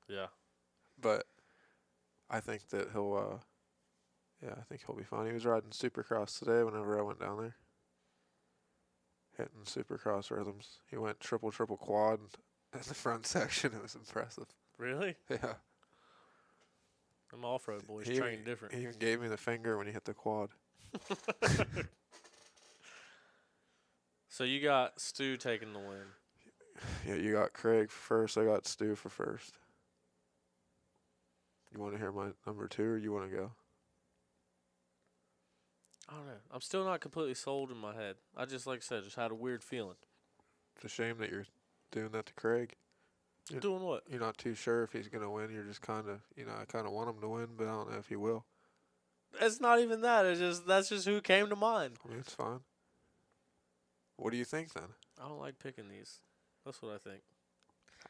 Yeah. But I think that he'll be fine. He was riding Supercross today whenever I went down there. Hitting Supercross rhythms. He went triple quad in the front section. It was impressive. Really? Yeah. Them off-road boys train different. He even gave me the finger when he hit the quad. So you got Stu taking the win. Yeah, you got Craig for first. I got Stu for first. You want to hear my number 2 or you want to go? I don't know. I'm still not completely sold in my head. I just, like I said, just had a weird feeling. It's a shame that you're doing that to Craig. Doing what? You're not too sure if he's going to win. You're just kind of, I kind of want him to win, but I don't know if he will. It's not even that. That's just who came to mind. I mean, it's fine. What do you think then? I don't like picking these. That's what I think.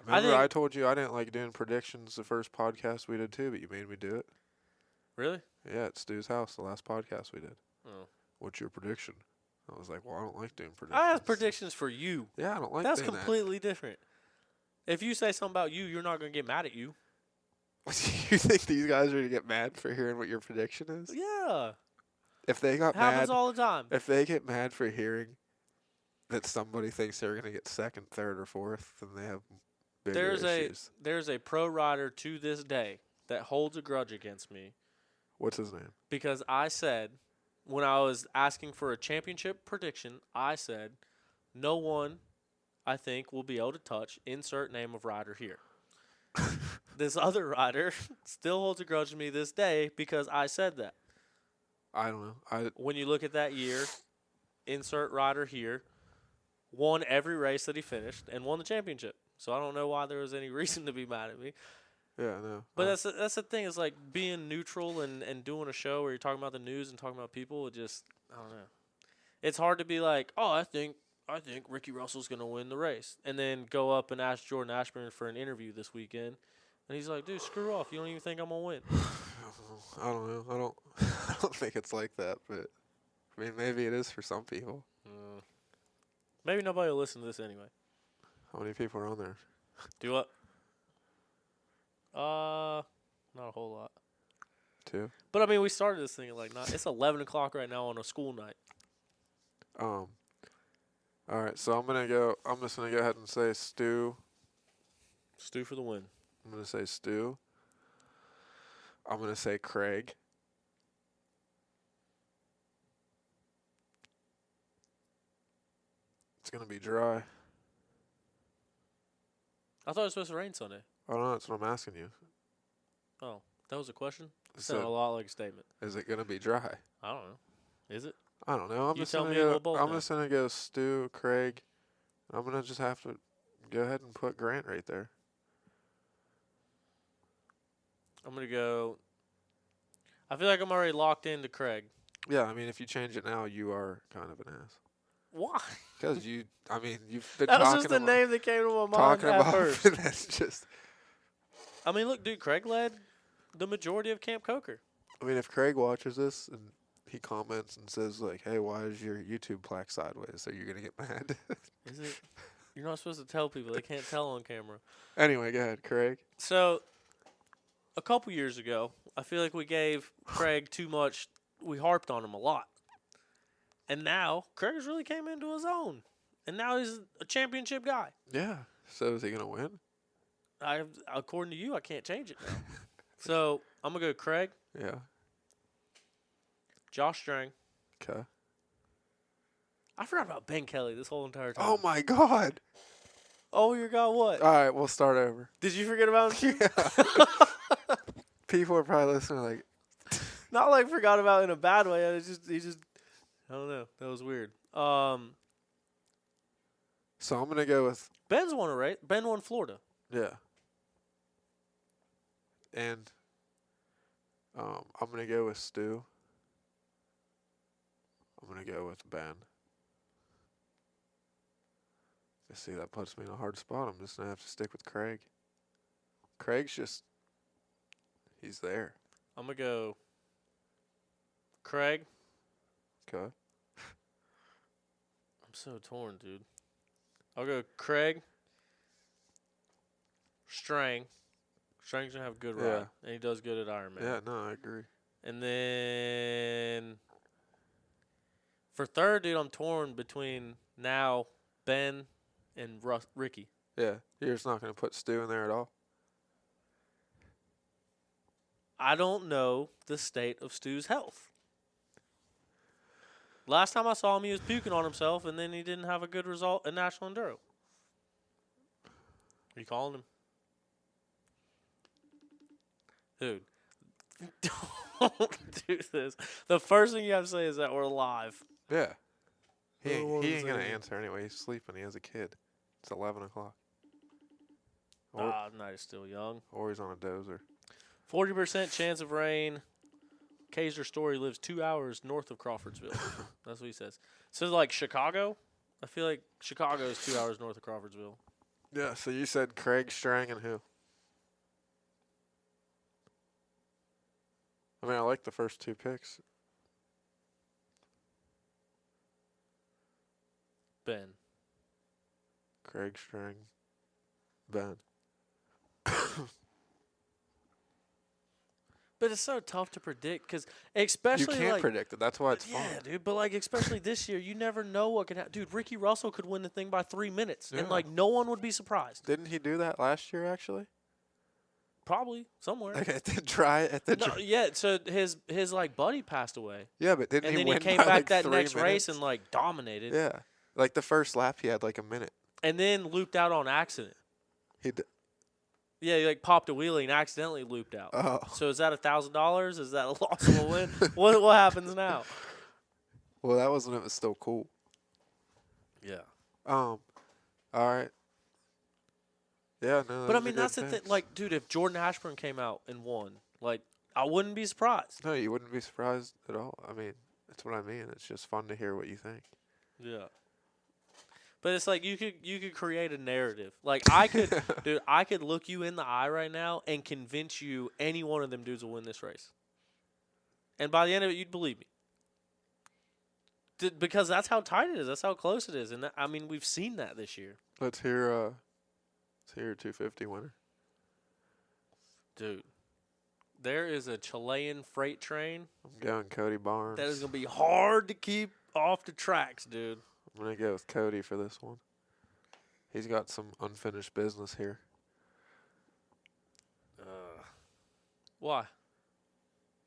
Remember, I told you I didn't like doing predictions the first podcast we did too, but you made me do it. Really? Yeah, at Stu's house, the last podcast we did. Oh. What's your prediction? I was like, well, I don't like doing predictions. I have predictions for you. Yeah, I don't like That's doing completely different. If you say something about you, you're not going to get mad at you. You think these guys are going to get mad for hearing what your prediction is? Yeah. If they got Happens mad, all the time. if they get mad for hearing that somebody thinks they're going to get 2nd, 3rd, or 4th, then they have bigger issues. There's a pro rider to this day that holds a grudge against me. What's his name? Because I said, when I was asking for a championship prediction, I said, no one, I think, will be able to touch insert name of rider here. This other rider still holds a grudge to me this day because I said that. I don't know. When you look at that year, insert rider here, won every race that he finished and won the championship. So I don't know why there was any reason to be mad at me. Yeah, no. But that's the thing. Is like being neutral and doing a show where you're talking about the news and talking about people. It just I don't know. It's hard to be like, oh, I think Ricky Russell's gonna win the race, and then go up and ask Jordan Ashburn for an interview this weekend, and he's like, dude, screw off. You don't even think I'm gonna win. I don't know. I don't. I don't think it's like that, but I mean, maybe it is for some people. Maybe nobody will listen to this anyway. How many people are on there? Do what? Not a whole lot. 2. But I mean, we started this thing at like 9. It's 11 o'clock right now on a school night. All right, so I'm just gonna go ahead and say Stu. Stu for the win. I'm gonna say Stu. I'm gonna say Craig. It's gonna be dry. I thought it was supposed to rain Sunday. I don't know. That's what I'm asking you. Oh, that was a question? It So- sounded a lot like a statement. Is it gonna be dry? I don't know. Is it? I don't know. I'm You just tell gonna me and go. we'll both I'm know. just gonna go Stu, Craig. I'm gonna just have to go ahead and put Grant right there. I'm going to go. I feel like I'm already locked into Craig. Yeah, I mean, if you change it now, you are kind of an ass. Why? Because you've been That was talking just the about, name that came to my mind talking at about. first. That's just. I mean, look, dude, Craig led the majority of Camp Coker. I mean, if Craig watches this and he comments and says like, "Hey, why is your YouTube plaque sideways?" Are you gonna get mad? Is it? You're not supposed to tell people. They can't tell on camera. Anyway, go ahead, Craig. So, a couple years ago, I feel like we gave Craig too much. We harped on him a lot. And now, Craig's really came into his own. And now he's a championship guy. Yeah. So is he gonna win? According to you, I can't change it now. So, I'm going to go Craig, Yeah. Josh Strang. Okay. I forgot about Ben Kelly this whole entire time. Oh my God. Oh, you got what? All right, we'll start over. Did you forget about him? Yeah. People are probably listening like, Not like forgot about in a bad way. It's just I don't know. That was weird. so I'm gonna go with Ben's won a race. Ben won Florida. yeah. And I'm gonna go with Stu. I'm gonna go with Ben. You see, that puts me in a hard spot. I'm just gonna have to stick with Craig. Craig's just he's there. I'm gonna go Craig. Okay. I'm so torn, dude. I'll go Craig. Strang. Strang's gonna have a good ride, Yeah. and he does good at Ironman. Yeah, no, I agree. And then for third, dude, I'm torn between now Ben and Ricky. Yeah. You're just not gonna put Stu in there at all? I don't know the state of Stu's health. Last time I saw him, he was puking on himself, and then he didn't have a good result in National Enduro. Are you calling him? Dude, don't do this. The first thing you have to say is that we're live. Yeah. He I don't ain't, wanna he ain't gonna say- answer anyway. He's sleeping. He has a kid. It's 11 o'clock. Or, Night is still young. or he's on a dozer. 40% chance of rain. Kaiser Story lives 2 hours north of Crawfordsville. That's what he says. So, like Chicago? I feel like Chicago is 2 hours north of Crawfordsville. Yeah, so you said Craig Strang and who? I mean, I like the first 2 picks. Ben. Craig Strang, Ben. But it's so tough to predict because You especially can't like predict it. That's why it's fun. yeah, dude. But like especially this year, you never know what can happen. Dude, Ricky Russell could win the thing by 3 minutes, and Yeah. like no one would be surprised. Didn't he do that last year, actually? Probably somewhere. Like at the dry, No, yeah. So his like buddy passed away, yeah, but didn't and he then he win came by back like that 3 next race minutes? and like dominated, Yeah, like the first lap, he had like a minute. and then looped out on accident. He d- Yeah, he like popped a wheelie and accidentally looped out. Oh, So is that $1,000? Is that a loss of a win? What happens now? well, that was when it was still cool. Yeah. All right. Yeah, no, But I those are mean, good that's the thing. picks. Like, dude, if Jordan Ashburn came out and won, like, I wouldn't be surprised. No, you wouldn't be surprised at all. I mean, that's what I mean. It's just fun to hear what you think. Yeah. But it's like you could create a narrative. Like I could, dude, I could look you in the eye right now and convince you any one of them dudes will win this race. And by the end of it, you'd believe me. Because that's how tight it is. That's how close it is. And I mean, we've seen that this year. Let's hear your 250 winner. Dude, there is a Chilean freight train I'm going Cody Barnes. that is going to be hard to keep off the tracks, dude. I'm going to go with Cody for this one. He's got some unfinished business here. Why?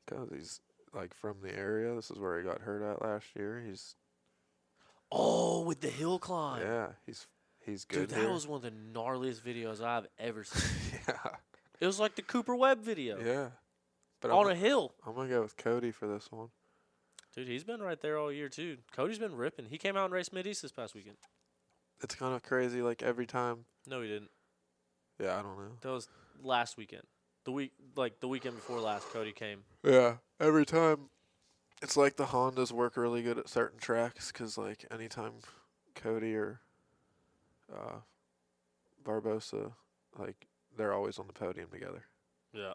Because he's, like, from the area. This is where he got hurt at last year. He's... Oh, with the hill climb. Yeah, he's good. Dude, that here. was one of the gnarliest videos I've ever seen. Yeah. It was like the Cooper Webb video. Yeah. But On a hill. I'm going to go with Cody for this one. Dude, he's been right there all year, too. Cody's been ripping. He came out and raced Mid-East this past weekend. It's kind of crazy, like, every time. No, he didn't. Yeah, I don't know. That was last weekend. The weekend before last, Cody came. Yeah, every time. It's like the Hondas work really good at certain tracks because, like, anytime Cody or Barbosa, like, they're always on the podium together. Yeah.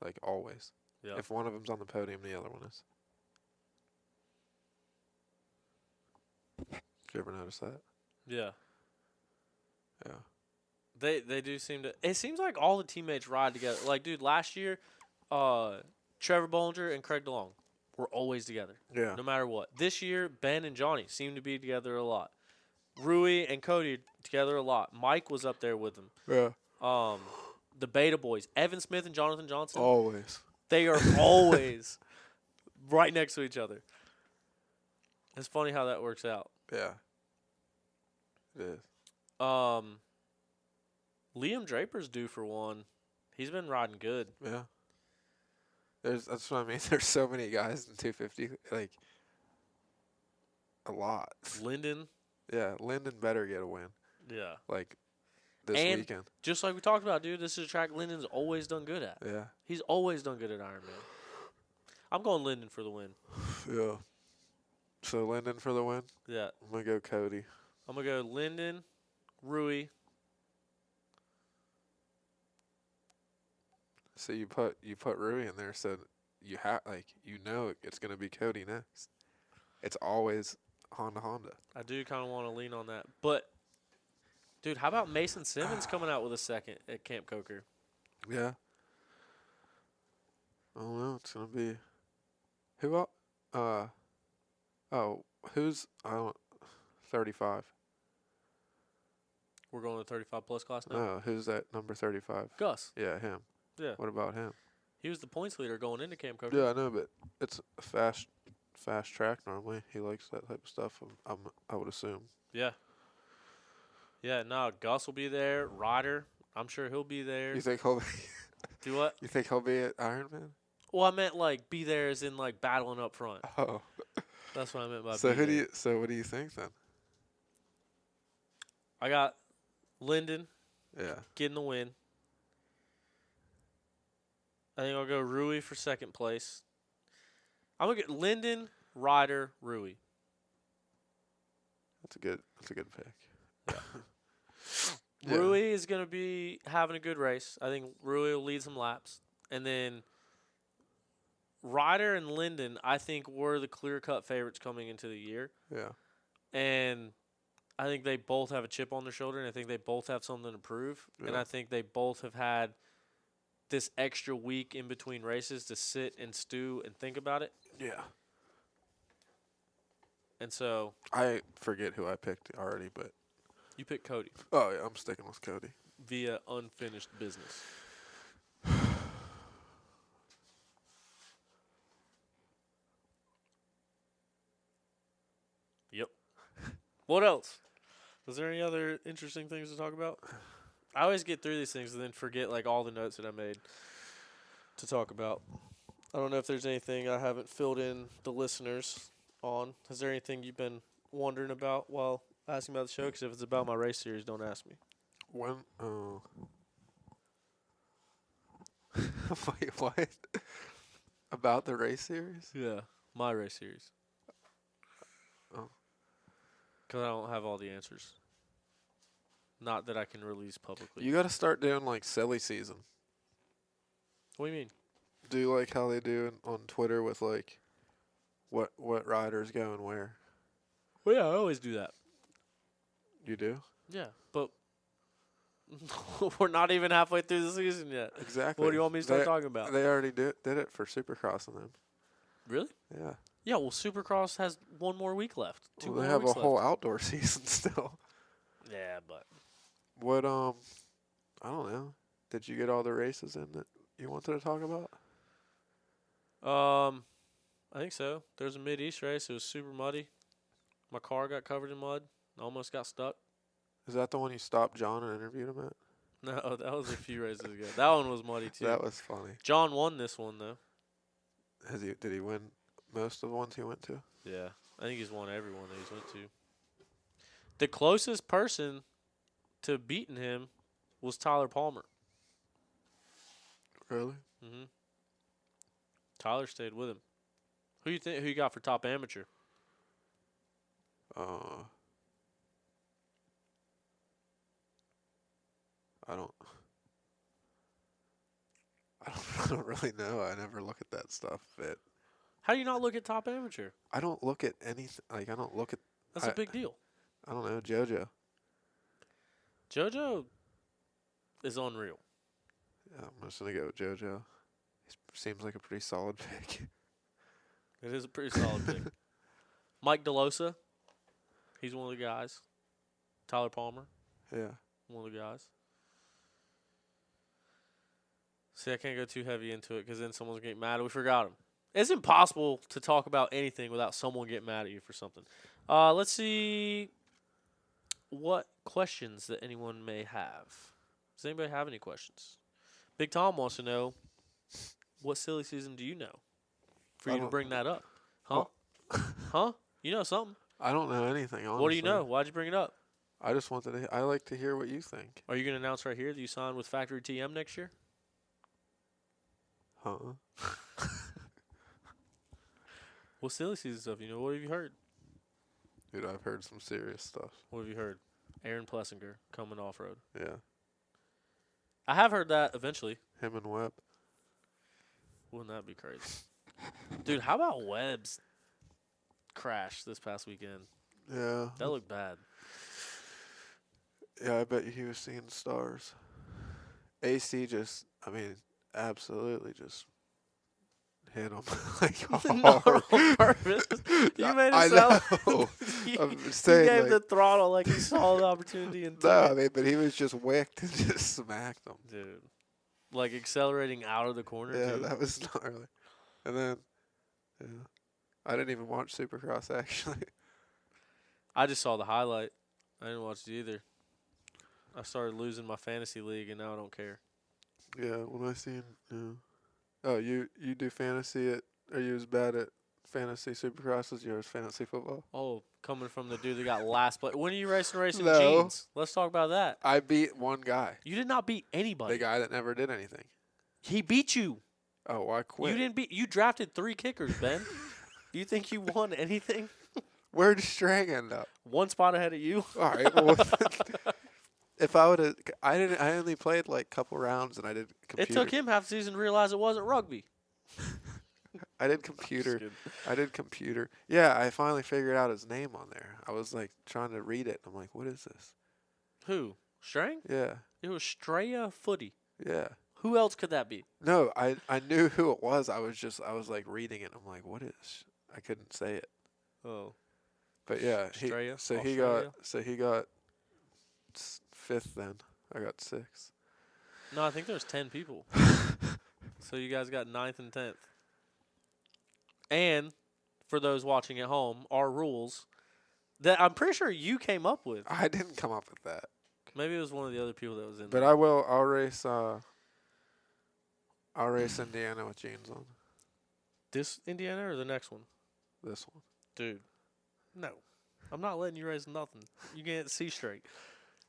Like, always. Yeah. If one of them's on the podium, the other one is. Did you ever notice that? Yeah. Yeah. They do seem to. It seems like all the teammates ride together. Like, dude, last year, Trevor Bollinger and Craig DeLong were always together. Yeah. No matter what. This year, Ben and Johnny seem to be together a lot. Rui and Cody together a lot. Mike was up there with them. Yeah. The Beta Boys, Evan Smith and Jonathan Johnson. Always. They are always right next to each other. It's funny how that works out. Yeah. It is. Liam Draper's due for one. He's been riding good. Yeah. That's what I mean. There's so many guys in 250. Like, a lot. Lyndon. Yeah, Lyndon better get a win. Yeah. Like, this And weekend. just like we talked about, dude, this is a track Lyndon's always done good at. Yeah. He's always done good at Ironman. I'm going Lyndon for the win. Yeah. So, Lyndon for the win? Yeah. I'm going to go Cody. I'm going to go Lyndon, Rui. So, you put Rui in there, so you know it's going to be Cody next. It's always Honda. I do kind of want to lean on that. But, dude, how about Mason Simmons coming out with a second at Camp Coker? Yeah. I don't know. It's going to be... Who else? Who's 35? We're going to the 35-plus class now? No, who's that number 35? Gus. Yeah, him. Yeah. What about him? He was the points leader going into Camp Coker. Yeah, I know, but it's a fast track normally. He likes that type of stuff, I would assume. Yeah. Yeah, no, Gus will be there. Ryder, I'm sure he'll be there. You think he'll be Do what? You think he'll be at Ironman? Well, I meant, like, be there as in, like, battling up front. Oh. That's what I meant by So be there. So what do you think then? I got Lyndon Yeah. getting the win. I think I'll go Rui for second place. I'm going to get Lyndon, Ryder, Rui. That's a good pick. Yeah. Rui is going to be having a good race. I think Rui will lead some laps. And then Ryder and Lyndon, I think, were the clear-cut favorites coming into the year. Yeah. And I think they both have a chip on their shoulder, and I think they both have something to prove. Yeah. And I think they both have had this extra week in between races to sit and stew and think about it. Yeah. And so I forget who I picked already, but you pick Cody oh yeah, I'm sticking with Cody. via unfinished business. Yep. What else? Was there any other interesting things to talk about? I always get through these things and then forget like all the notes that I made to talk about. I don't know if there's anything I haven't filled in the listeners on. Is there anything you've been wondering about while asking about the show? Because if it's about my race series, don't ask me. When? Oh. Wait, what? About the race series? Yeah, my race series. Oh. Because I don't have all the answers. Not that I can release publicly. You got to start doing like silly season. What do you mean? Do like how they do on Twitter with like what riders go and where. Well, yeah, I always do that. You do? Yeah, but we're not even halfway through the season yet. Exactly. What do you want me to start talking about? They already did it for Supercross and them. Really? Yeah. Yeah, well, Supercross has one more week left. Two Well, they more have a weeks whole left. outdoor season still. Yeah, but What I don't know. Did you get all the races in that you wanted to talk about? I think so. There's a Mid-East race. It was super muddy. My car got covered in mud. I almost got stuck. Is that the one you stopped John and interviewed him at? No, that was a few races ago. That one was muddy too. That was funny. John won this one though. Did he win most of the ones he went to? Yeah, I think he's won every one that he's went to. The closest person to beating him was Tyler Palmer. Really? Mm-hmm. Tyler stayed with him. Who you think? Who you got for top amateur? I don't I don't really know. I never look at that stuff. How do you not look at top amateur? I don't look at anything. Like I don't look at. That's a big deal. I don't know JoJo. JoJo is unreal. Yeah, I'm just gonna go with JoJo. He seems like a pretty solid pick. It is a pretty solid pick. Mike DeLosa, he's one of the guys. Tyler Palmer, Yeah. one of the guys. See, I can't go too heavy into it because then someone's going to get mad. We forgot him. It's impossible to talk about anything without someone getting mad at you for something. Let's see what questions that anyone may have. Does anybody have any questions? Big Tom wants to know, what silly season do you know for you to bring that up? Huh? Huh? You know something? I don't know anything. Honestly. What do you know? Why'd you bring it up? I just wanted to. I like to hear what you think. Are you going to announce right here that you signed with Factory TM next year? Huh? What silly season stuff? You know, what have you heard? Dude, I've heard some serious stuff. What have you heard? Aaron Plessinger coming off road. Yeah. I have heard that eventually. Him and Webb. Wouldn't that be crazy? Dude, how about Webb's crash this past weekend? Yeah. That looked bad. Yeah, I bet you he was seeing stars. AC just, absolutely just hit him like Not hard. on purpose. You made it I sound know. you, I'm you saying, gave like, the throttle like he saw the opportunity and no, took it. but he was just wicked and just smacked him. Dude. Like accelerating out of the corner, Yeah, too. that was gnarly. And then, yeah, I didn't even watch Supercross actually. I just saw the highlight. I didn't watch it either. I started losing my fantasy league, and now I don't care. Yeah, when I seen, oh, you do fantasy are you as bad at fantasy Supercross as you are as fantasy football? Oh, coming from the dude that got last place. When are you racing No. jeans? Let's talk about that. I beat one guy. You did not beat anybody. The guy that never did anything. He beat you. Oh, well, I quit. You didn't beat. You drafted 3 kickers, Ben. You think you won anything? Where did Strang end up? One spot ahead of you. All right. Well, if I would have, I only played like a couple rounds and I did computer. It took him half the season to realize it wasn't rugby. I did computer. Yeah, I finally figured out his name on there. I was like trying to read it. I'm like, what is this? Who? Strang? Yeah. It was Straya Footy. Yeah. Who else could that be? No, I knew who it was. I was like reading it. I'm like, what is? I couldn't say it. Oh. But yeah, Australia? he got 5th then. I got 6th. No, I think there's 10 people. So you guys got 9th and 10th. And for those watching at home, our rules that I'm pretty sure you came up with. I didn't come up with that. Maybe it was one of the other people that was in But there. I'll race Indiana with jeans on. This Indiana or the next one? This one. Dude, no. I'm not letting you race nothing. You can't see straight.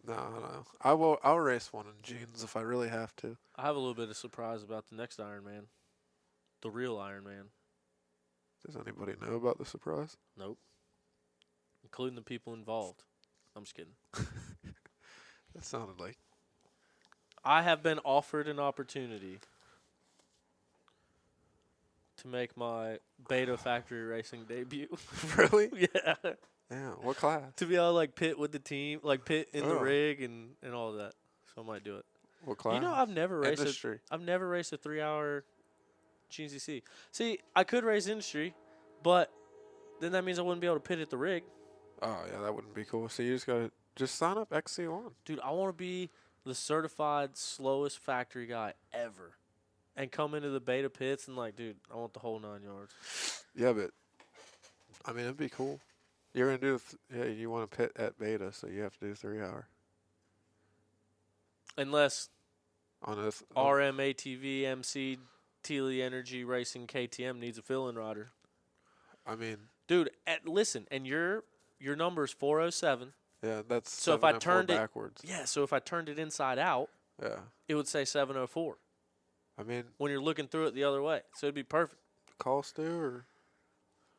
No. I'll race one in jeans if I really have to. I have a little bit of surprise about the next Iron Man. The real Iron Man. Does anybody know about the surprise? Nope. Including the people involved. I'm just kidding. That sounded like. I have been offered an opportunity to make my Beta Factory Racing debut. Really? Yeah. Yeah. What class? To be able to like pit with the team, like pit in the Oh. rig and all of that. So I might do it. What class? You know, I've never raced Industry. I've never raced a 3-hour GCC. See, I could race industry, but then that means I wouldn't be able to pit at the rig. Oh yeah, that wouldn't be cool. So you just gotta sign up XC1. Dude, I want to be the certified slowest factory guy ever. And come into the beta pits and like, dude, I want the whole 9 yards. Yeah, but I mean it'd be cool. You're gonna do you want to pit at beta, so you have to do 3 hour. Unless On this RM, ATV, MC, Teely Energy Racing, KTM needs a fill-in rider. I mean, Dude, listen, and your number is 407. yeah, that's So if I 704 turned it- backwards. Yeah, so if I turned it inside out, Yeah. it would say 704 I mean, when you're looking through it the other way. So it'd be perfect. call Stu, or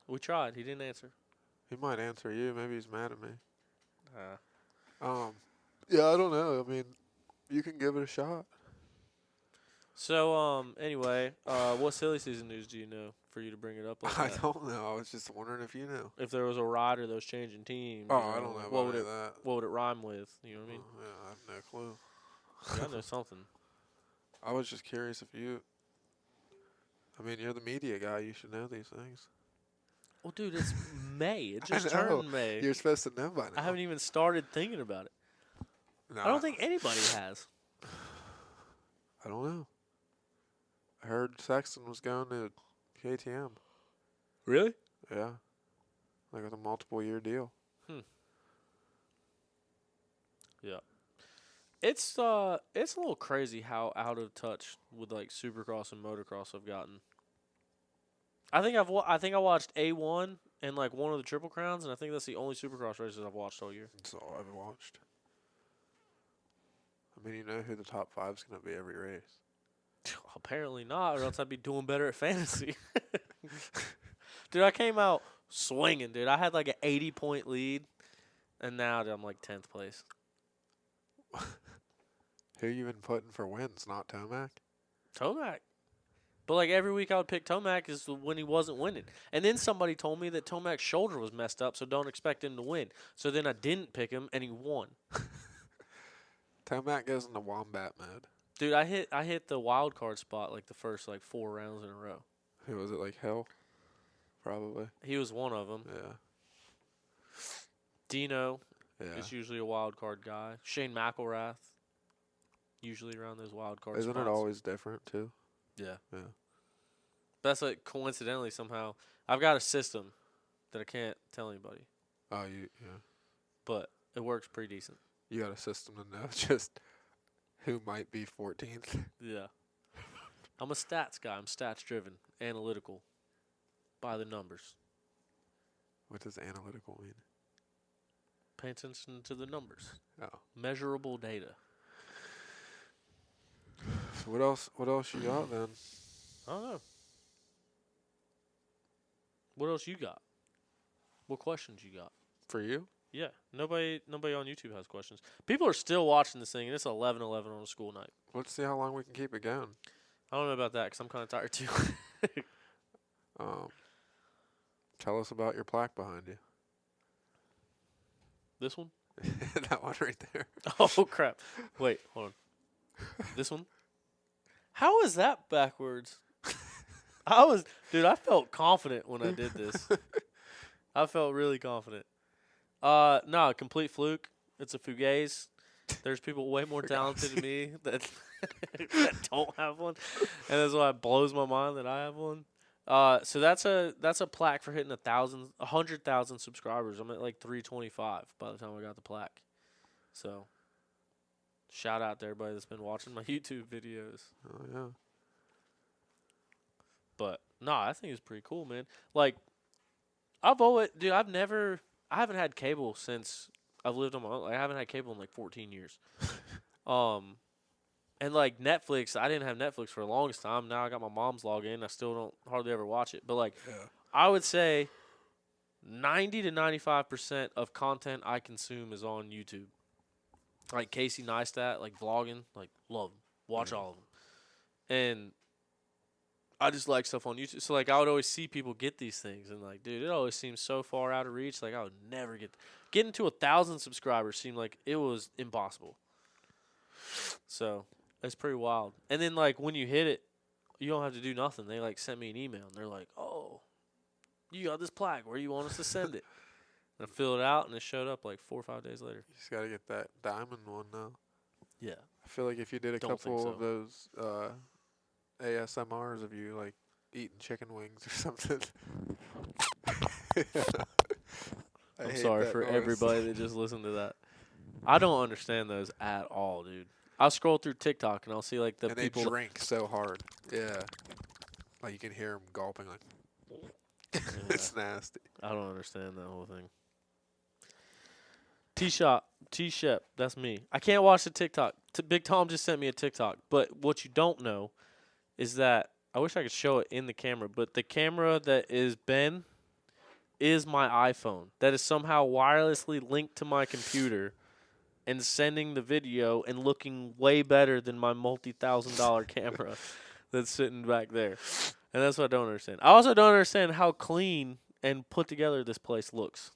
We tried. He didn't answer. he might answer you. Maybe he's mad at me. Uh, Yeah, I don't know. I mean, you can give it a shot. So, anyway, what silly season news do you know for you to bring it up like I that? don't know. I was just wondering if you knew. If there was a rider that was changing teams. Oh, you I don't know what about would any it of that. What would it rhyme with? You know what I mean? Yeah, I have no clue. Yeah, I know something. I was just curious if you. I mean, you're the media guy. You should know these things. Well, dude, it's May. It I just know. turned May. You're supposed to know by now. I haven't even started thinking about it. No, I don't think anybody has. I don't know. I heard Sexton was going to KTM. Really? Yeah. Like with a multiple year deal. Yeah. It's a little crazy how out of touch with like Supercross and motocross I've gotten. I think I watched A1 and like one of the Triple Crowns, and I think that's the only Supercross races I've watched all year. That's all I've watched. I mean, you know who the top 5's going to be every race. Apparently not, or else I'd be doing better at fantasy. Dude, I came out swinging, dude. I had like an 80-point lead, and now I'm like 10th place. Who you been putting for wins, not Tomac? Tomac. But like every week I would pick Tomac is when he wasn't winning. And then somebody told me that Tomac's shoulder was messed up, so don't expect him to win. So then I didn't pick him, and he won. Tomac goes into wombat mode. Dude, I hit the wild card spot like the first like 4 rounds in a row. Who was it, like hell? Probably. He was one of them. Yeah. Dino Yeah. is usually a wild card guy. Shane McElrath, usually around those wild card Isn't spots. it always different, too? Yeah. Yeah. That's like coincidentally somehow I've got a system that I can't tell anybody, Oh, yeah. but it works pretty decent. You got a system to know just who might be 14th. Yeah. I'm a stats guy. I'm stats driven, analytical, by the numbers. What does analytical mean? Pay attention to the numbers. Oh. Measurable data. So what else you got then? I don't know. What else you got? What questions you got? For you? Yeah, nobody on YouTube has questions. People are still watching this thing, and it's 11:11 on a school night. Let's see how long we can keep it going. I don't know about that because I'm kind of tired too. Tell us about your plaque behind you. This one? That one right there. Oh crap! Wait, hold on. This one? How is that backwards? I felt confident when I did this. I felt really confident. No, complete fluke. It's a fugaze. There's people way more talented than me that don't have one, and that's why it blows my mind that I have one. So that's a plaque for hitting 100,000 subscribers. I'm at like 325 by the time I got the plaque. So, shout out to everybody that's been watching my YouTube videos. Oh yeah. But I think it's pretty cool, man. Like, I haven't had cable since I've lived on my own. Like, I haven't had cable in like 14 years. And like Netflix, I didn't have Netflix for the longest time. Now I got my mom's login. I still don't hardly ever watch it. But like, I would say 90 to 95% of content I consume is on YouTube. Like Casey Neistat, like vlogging, like love him. Watch all of them. And I just like stuff on YouTube. So like I would always see people get these things and like, dude, it always seems so far out of reach. Like I would never getting to 1,000 subscribers seemed like it was impossible. So it's pretty wild. And then like when you hit it, you don't have to do nothing. They like sent me an email and they're like, "Oh, you got this plaque. Where do you want us to send it?" And I filled it out and it showed up like 4 or 5 days later. You just gotta get that diamond one now. Yeah. I feel like if you did a Don't think couple so. of those ASMRs of you like eating chicken wings or something. I'm sorry for everybody that just listened to that. I don't understand those at all, dude. I'll scroll through TikTok and I'll see like the and people. they drink so hard. Yeah. Like you can hear them gulping like. It's nasty. I don't understand that whole thing. T-Shep, that's me. I can't watch the TikTok. Big Tom just sent me a TikTok. But what you don't know is that I wish I could show it in the camera, but the camera that is Ben is my iPhone. That is somehow wirelessly linked to my computer and sending the video and looking way better than my multi-$1,000 camera that's sitting back there. And that's what I don't understand. I also don't understand how clean and put together this place looks.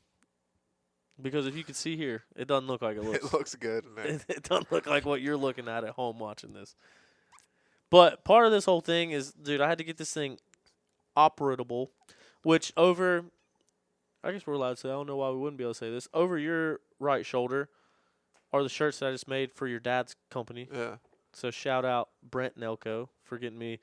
Because if you can see here, it doesn't look like it looks. It looks good. It doesn't look like what you're looking at home watching this. But part of this whole thing is, dude, I had to get this thing operable, which over, I guess we're allowed to say, I don't know why we wouldn't be able to say this, over your right shoulder are the shirts that I just made for your dad's company. Yeah. So shout out Brent Nelko for getting me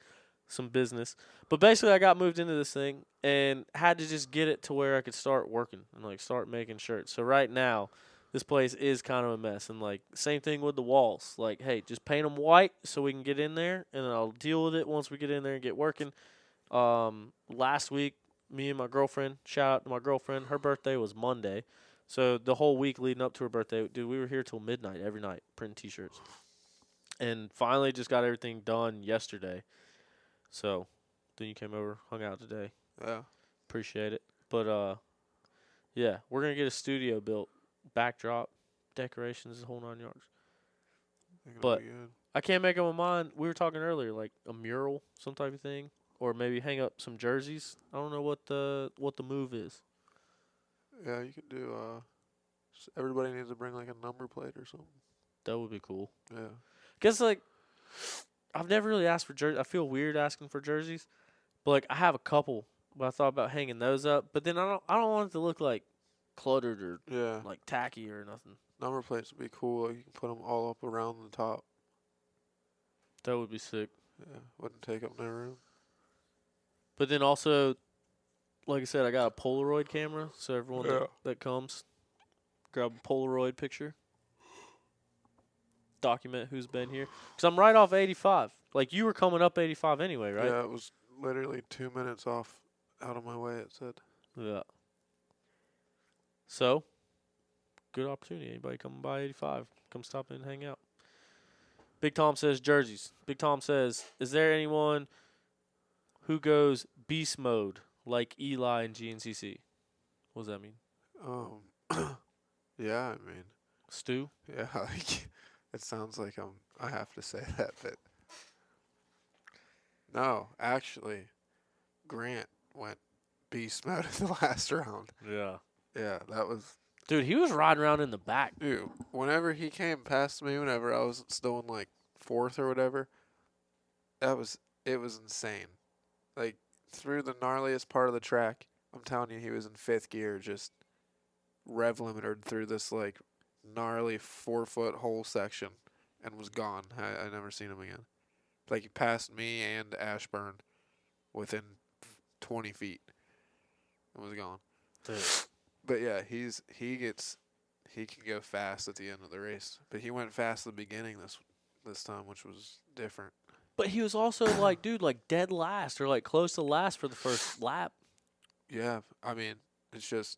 some business. But basically I got moved into this thing and had to just get it to where I could start working and like start making shirts. So right now this place is kind of a mess, and like same thing with the walls. Like, hey, just paint them white so we can get in there, and then I'll deal with it once we get in there and get working. Last week, me and my girlfriend, shout out to my girlfriend, her birthday was Monday. So the whole week leading up to her birthday, dude, we were here till midnight every night printing T-shirts. And finally just got everything done yesterday. So then you came over, hung out today. Yeah. Appreciate it. But, yeah, we're going to get a studio built. Backdrop, decorations, the whole 9 yards. But I can't make up my mind. We were talking earlier, like a mural, some type of thing. Or maybe hang up some jerseys. I don't know what the move is. Yeah, you could do. Everybody needs to bring like a number plate or something. That would be cool. Yeah. Guess like I've never really asked for jerseys. I feel weird asking for jerseys, but like I have a couple. But I thought about hanging those up. But then I don't want it to look like cluttered or like tacky or nothing. Number plates would be cool. You can put them all up around the top. That would be sick. Yeah, wouldn't take up no room. But then also, like I said, I got a Polaroid camera, so everyone that comes, grab a Polaroid picture, document who's been here. Because I'm right off 85. Like, you were coming up 85 anyway, right? Yeah, it was literally 2 minutes off out of my way, it said. Yeah. So, good opportunity. Anybody coming by 85, come stop in and hang out. Big Tom says jerseys. Big Tom says, is there anyone who goes beast mode like Eli and GNCC? What does that mean? Yeah, I mean. Stu? Yeah, like, it sounds like I have to say that, but. No, actually, Grant went beast mode in the last round. Yeah. Yeah, that was. Dude, he was riding around in the back. Dude, whenever he came past me, whenever I was still in like 4th or whatever, it was insane. Like, through the gnarliest part of the track, I'm telling you, he was in 5th gear, just rev limitered through this like gnarly 4-foot hole section and was gone. I never seen him again. Like, he passed me and Ashburn within 20 feet and was gone. Dude. But yeah, he can go fast at the end of the race. But he went fast at the beginning this time, which was different. But he was also like, dude, like dead last or like close to last for the first lap. Yeah, I mean, it's just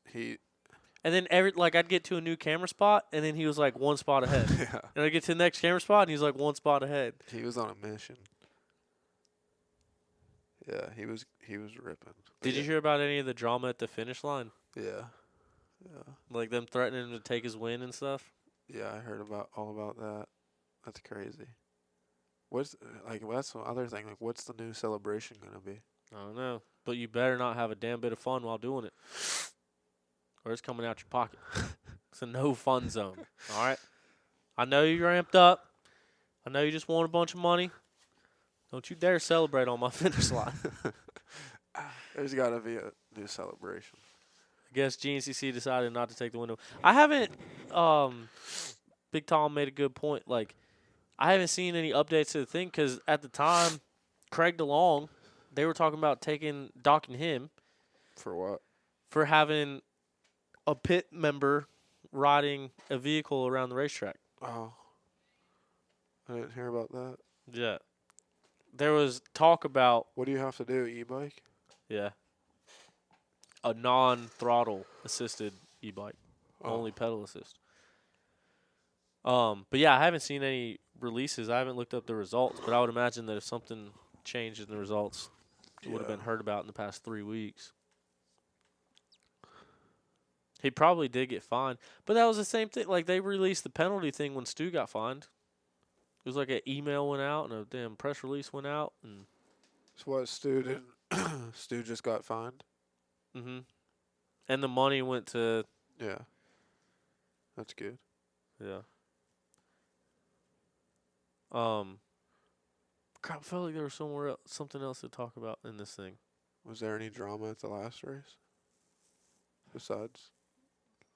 And then I'd get to a new camera spot, and then he was like one spot ahead. Yeah. And I'd get to the next camera spot, and he was like one spot ahead. He was on a mission. Yeah, he was ripping. Did you hear about any of the drama at the finish line? Yeah. Yeah. Like them threatening him to take his win and stuff? Yeah, I heard all about that. That's crazy. That's the other thing. Like, what's the new celebration gonna be? I don't know. But you better not have a damn bit of fun while doing it. Or it's coming out your pocket. It's a no fun zone. All right? I know you ramped up. I know you just won a bunch of money. Don't you dare celebrate on my finish line. There's got to be a new celebration. I guess GNCC decided not to take the window. I haven't Big Tom made a good point. Like, I haven't seen any updates to the thing because at the time, Craig DeLong, they were talking about docking him. For what? For having a pit member riding a vehicle around the racetrack. Oh. I didn't hear about that. Yeah. There was talk about... What do you have to do, e-bike? Yeah. A non-throttle assisted e-bike. Only pedal assist. But yeah, I haven't seen any releases. I haven't looked up the results, but I would imagine that if something changed in the results, it would have been heard about in the past 3 weeks. He probably did get fined. But that was the same thing. Like, they released the penalty thing when Stu got fined. It was like an email went out and a damn press release went out. And So what, Stu didn't... Stu just got fined? mm-hmm. And the money went to... Yeah. That's good. Yeah. Crap, I felt like there was something else to talk about in this thing. Was there any drama at the last race? Besides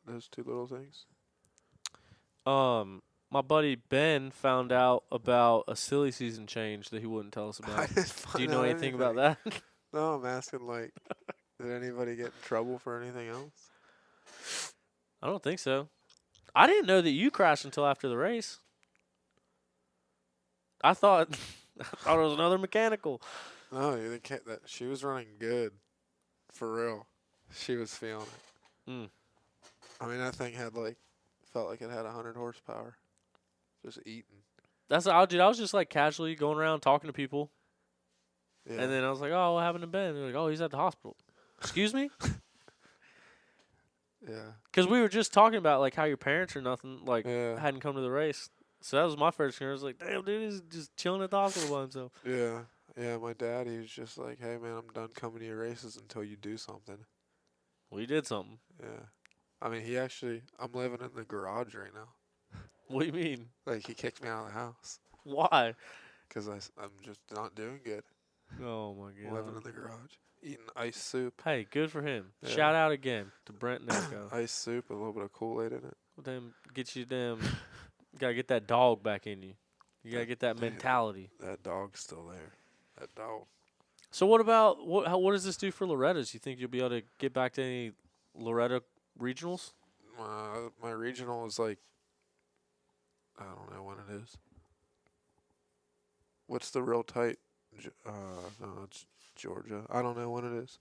those two little things? My buddy Ben found out about a silly season change that he wouldn't tell us I about. didn't find Do you know out anything about that? No, I'm asking, like, did anybody get in trouble for anything else? I don't think so. I didn't know that you crashed until after the race. I thought it was another mechanical. No, that she was running good. For real. She was feeling it. Mm. I mean, that thing felt like it had 100 horsepower. Just eating. Dude, I was just like casually going around talking to people. Yeah. And then I was like, oh, what happened to Ben? They're like, oh, he's at the hospital. Excuse me? Yeah. Because we were just talking about like how your parents or nothing hadn't come to the race. So that was my first concern. I was like, damn, dude, he's just chilling at the hospital by himself. Yeah. Yeah, my dad, he was just like, hey, man, I'm done coming to your races until you do something. Well, you did something. Yeah. I mean, I'm living in the garage right now. What do you mean? Like, he kicked me out of the house. Why? Because I'm just not doing good. Oh, my God. Living in the garage. Eating ice soup. Hey, good for him. Yeah. Shout out again to Brent Nelko. Ice soup, a little bit of Kool-Aid in it. Gotta get that dog back in you. You gotta get that mentality. That dog's still there. That dog. So what about, what does this do for Loretta's? You think you'll be able to get back to any Loretta regionals? My regional is like, I don't know when it is. What's the real tight? No, it's Georgia. I don't know when it is.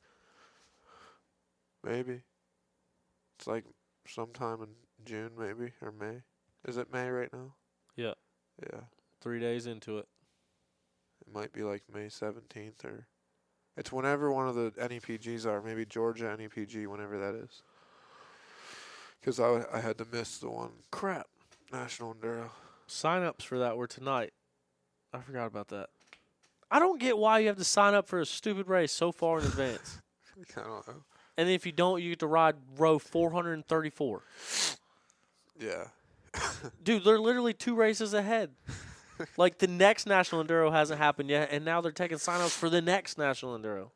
Maybe. It's like sometime in June, maybe, or May. Is it May right now? Yeah. Yeah. 3 days into it. It might be like May 17th, or it's whenever one of the NEPGs are. Maybe Georgia NEPG, whenever that is. Because I had to miss the one. Crap. National Enduro. Sign-ups for that were tonight. I forgot about that. I don't get why you have to sign up for a stupid race so far in advance. I don't know. And then if you don't, you get to ride row 434. Yeah. Dude, they're literally 2 races ahead. Like, the next National Enduro hasn't happened yet, and now they're taking sign-ups for the next National Enduro.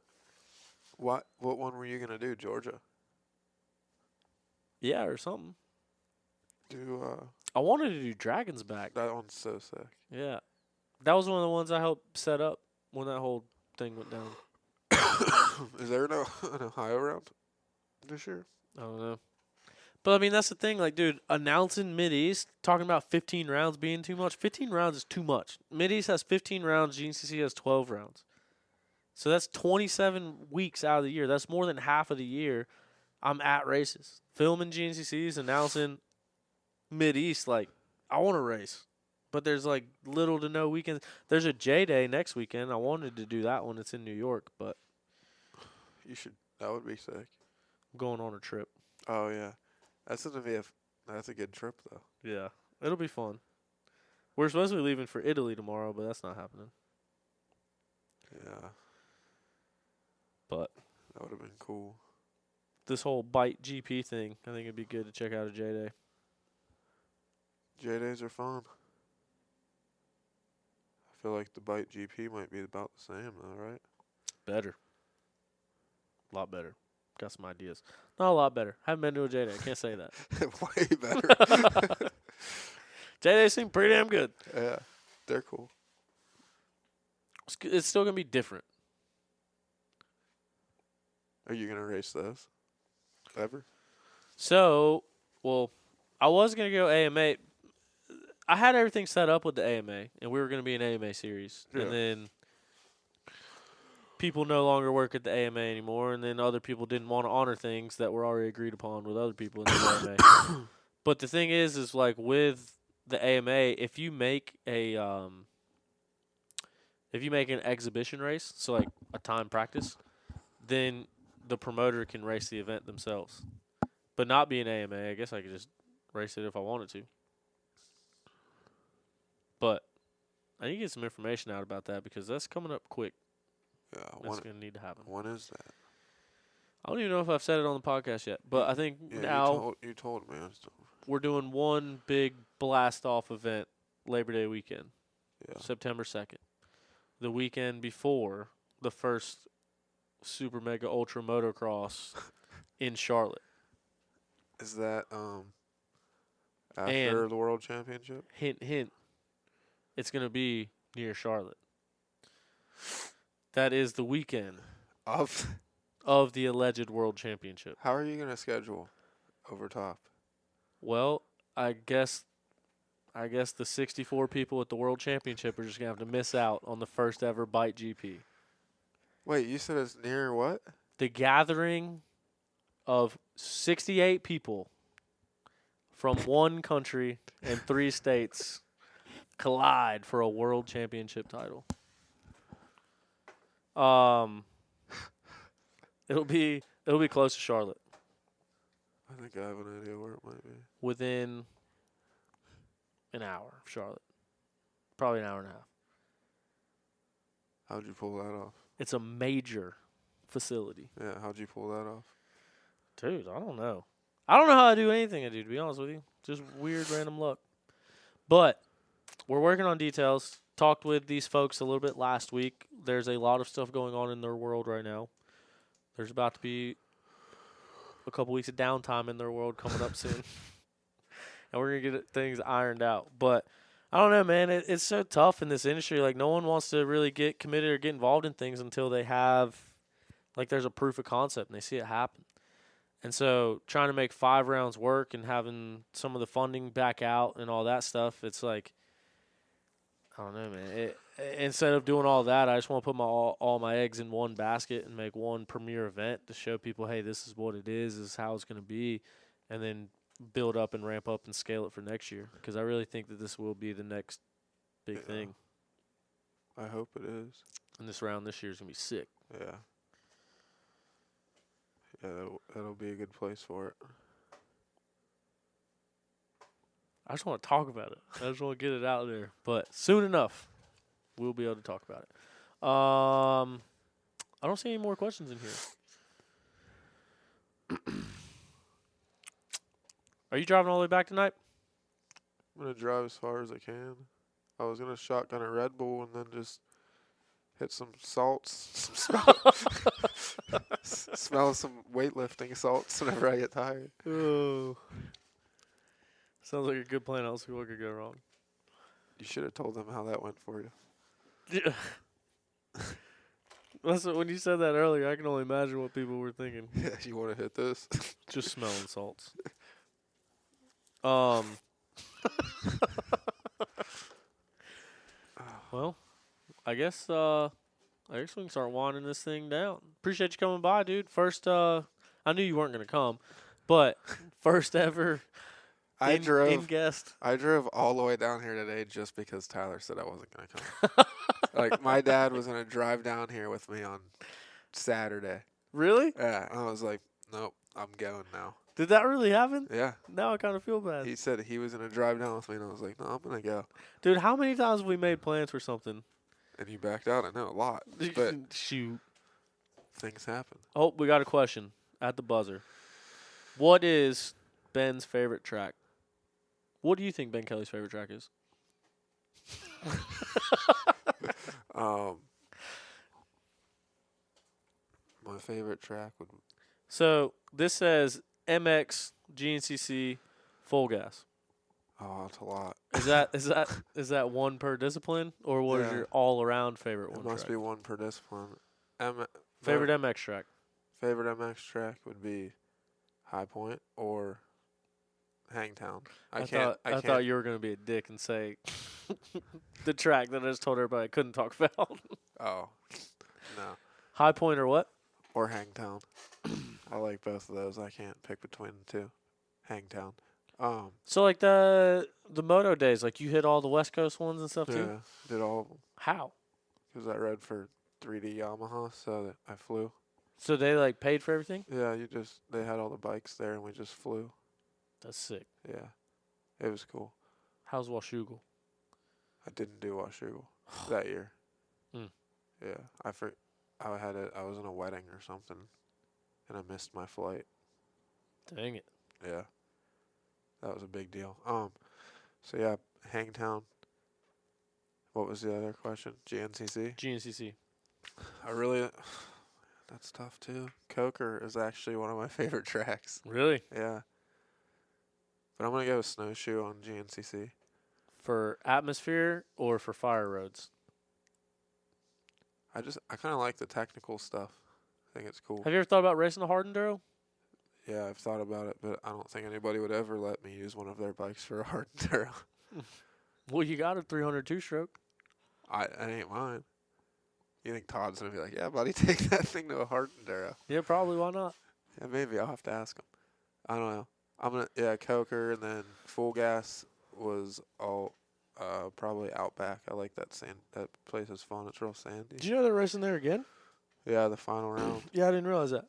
What one were you going to do, Georgia? Yeah, or something. Do I wanted to do Dragons back. that one's so sick. Yeah. That was one of the ones I helped set up when that whole thing went down. Is there an Ohio round this year? I don't know. But, I mean, that's the thing. Like, dude, announcing Mid-East, talking about 15 rounds being too much. 15 rounds is too much. Mid-East has 15 rounds. GNCC has 12 rounds. So that's 27 weeks out of the year. That's more than half of the year I'm at races, filming GNCCs, announcing Mid-East. Like, I want to race. But there's, like, little to no weekends. There's a J-Day next weekend. I wanted to do that one. It's in New York, but You should. That would be sick. I'm going on a trip. Oh yeah, that's gonna be that's a good trip though. Yeah, it'll be fun. We're supposed to be leaving for Italy tomorrow, but that's not happening. Yeah, But that would have been cool. this whole Bite GP thing, I think it'd be good to check out a J-Day. J-Days are fun. I feel like the Bite GP might be about the same though, right? Better. A lot better. Got some ideas. Not a lot better. Haven't been to a J-Day. I can't say that. Way better. J-Day seem pretty damn good. Yeah, they're cool. It's still going to be different. Are you gonna race those? Ever? So, well, I was going to go AMA. I had everything set up with the AMA, and we were going to be an AMA series. Yeah. And then people no longer work at the AMA anymore, and then other people didn't want to honor things that were already agreed upon with other people in the AMA. But the thing is like with the AMA, if you make an exhibition race, so like a time practice, then the promoter can race the event themselves. But not being AMA, I guess I could just race it if I wanted to. But I need to get some information out about that because that's coming up quick. Yeah. That's going to need to happen. When is that? I don't even know if I've said it on the podcast yet, but I think Yeah, now you told me. we're doing one big blast-off event Labor Day weekend, Yeah. September 2nd. The weekend before the first Super Mega Ultra Motocross in Charlotte. Is that after And the World Championship? hint, hint, it's going to be near Charlotte. That is the weekend of the alleged World Championship. How are you gonna schedule over top? Well, I guess the 64 people at the World Championship are just going to have to miss out on the first ever Bite GP. Wait, you said it's near what? The gathering of 68 people from one country and 3 states collide for a World Championship title. It'll be close to Charlotte. I think I have an idea where it might be. Within an hour of Charlotte. Probably an hour and a half. How'd you pull that off? It's a major facility. Yeah, how'd you pull that off? Dude, I don't know. I don't know how I do anything I do, to be honest with you. Just weird random luck. But we're working on details. Talked with these folks a little bit last week. There's a lot of stuff going on in their world right now. There's about to be a couple weeks of downtime in their world coming up soon. And we're going to get things ironed out. But I don't know, man. It's so tough in this industry. Like, no one wants to really get committed or get involved in things until they have, like, there's a proof of concept and they see it happen. And so trying to make 5 rounds work and having some of the funding back out and all that stuff, it's like, I don't know, man. Instead of doing all that, I just want to put all my eggs in one basket and make one premier event to show people, hey, this is what it is, this is how it's going to be, and then build up and ramp up and scale it for next year. Because I really think that this will be the next big thing. I hope it is. And this round this year is going to be sick. Yeah. Yeah, that'll be a good place for it. I just want to talk about it. I just want to get it out there. But soon enough, we'll be able to talk about it. I don't see any more questions in here. Are you driving all the way back tonight? I'm going to drive as far as I can. I was going to shotgun a Red Bull and then just hit some salts. Smell some weightlifting salts whenever I get tired. Oh. Sounds like a good plan. I don't see what could go wrong. You should have told them how that went for you. Yeah. When you said that earlier, I can only imagine what people were thinking. Yeah, you want to hit this? Just smelling salts. Well, I guess we can start winding this thing down. Appreciate you coming by, dude. First I knew you weren't going to come, but first ever I in guest. I drove all the way down here today just because Tyler said I wasn't gonna come. Like my dad was gonna drive down here with me on Saturday. Really? Yeah, and I was like, nope, I'm going now. Did that really happen? Yeah, Now I kind of feel bad. he said he was gonna drive down with me, and I was like, no, I'm gonna go. Dude, how many times have we made plans for something? And you backed out. I know a lot, but Shoot. things happen. Oh, we got a question at the buzzer. What is Ben's favorite track? What do you think Ben Kelly's favorite track is? My favorite track would. So this says MX GNCC full gas. Oh, it's a lot. Is that one per discipline, or what is Yeah. your all around favorite It one? must track? be one per discipline. Favorite my MX track. favorite MX track would be High Point or Hangtown. I thought you were gonna be a dick and say the track that I just told everybody I couldn't talk about. Oh, no. High Point or what? Or Hangtown. I like both of those. I can't pick between the two. Hangtown. So like the moto days, like you hit all the West Coast ones and stuff Yeah, too. did all How? because I rode for 3D Yamaha, so that I flew. So they like paid for everything? Yeah, they had all the bikes there, and we just flew. That's sick. Yeah, it was cool. How's Washougal? I didn't do Washougal that year. Mm. Yeah, I was in a wedding or something, and I missed my flight. Dang it. Yeah, that was a big deal. So yeah, Hangtown. What was the other question? GNCC. GNCC. I really. That's tough too. Coker is actually one of my favorite tracks. Really? Yeah. But I'm gonna go with Snowshoe on GNCC. For atmosphere or for fire roads? I kind of like the technical stuff. I think it's cool. Have you ever thought about racing a hard enduro? Yeah, I've thought about it, but I don't think anybody would ever let me use one of their bikes for a hard enduro. Well, you got a 302 stroke. It ain't mine. You think Todd's gonna be like, yeah, buddy, take that thing to a hard enduro? Yeah, probably. Why not? Yeah, maybe I'll have to ask him. I don't know. Coker, and then Full Gas was all probably Outback. I like that sand. That place is fun. It's real sandy. Did you know they're racing there again? Yeah, the final round. Yeah, I didn't realize that.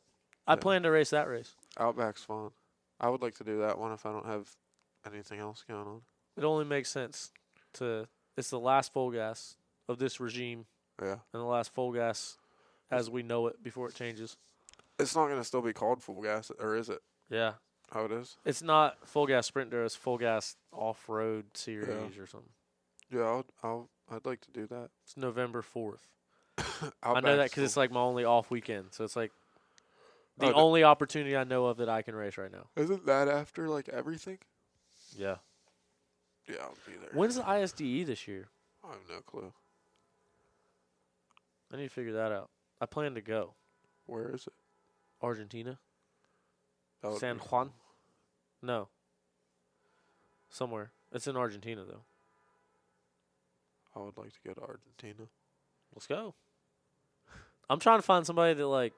I Yeah. plan to race that race. Outback's fun. I would like to do that one if I don't have anything else going on. It only makes sense to. It's the last full gas of this regime, Yeah. and the last full gas as we know it before it changes. It's not gonna still be called Full Gas, or is it? Yeah, Oh, it is. it's not full gas sprint enduro. It's full gas off road series or something. Yeah, I'd like to do that. It's November 4th. I Outback's know that because it's cool. like my only off weekend, so it's like the Oh, only opportunity I know of that I can race right now. Isn't that after like everything? Yeah. Yeah, I'll be there. When's the ISDE this year? I have no clue. I need to figure that out. I plan to go. Where is it? Argentina? That would San be Juan? cool. No. Somewhere. It's in Argentina, though. I would like to go to Argentina. Let's go. I'm trying to find somebody that, like,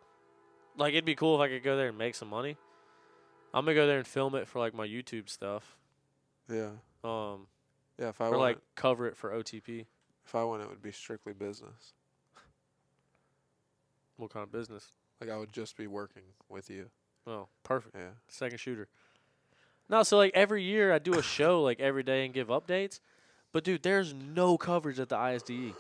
it'd be cool if I could go there and make some money. I'm going to go there and film it for, like, my YouTube stuff. Yeah. Yeah, If I or, went, like, cover it for OTP. if I went, it would be strictly business. What kind of business? Like I would just be working with you. Oh, perfect. Yeah. Second shooter. No, so, like, every year I do a show, like, every day and give updates. But, dude, there's no coverage at the ISDE.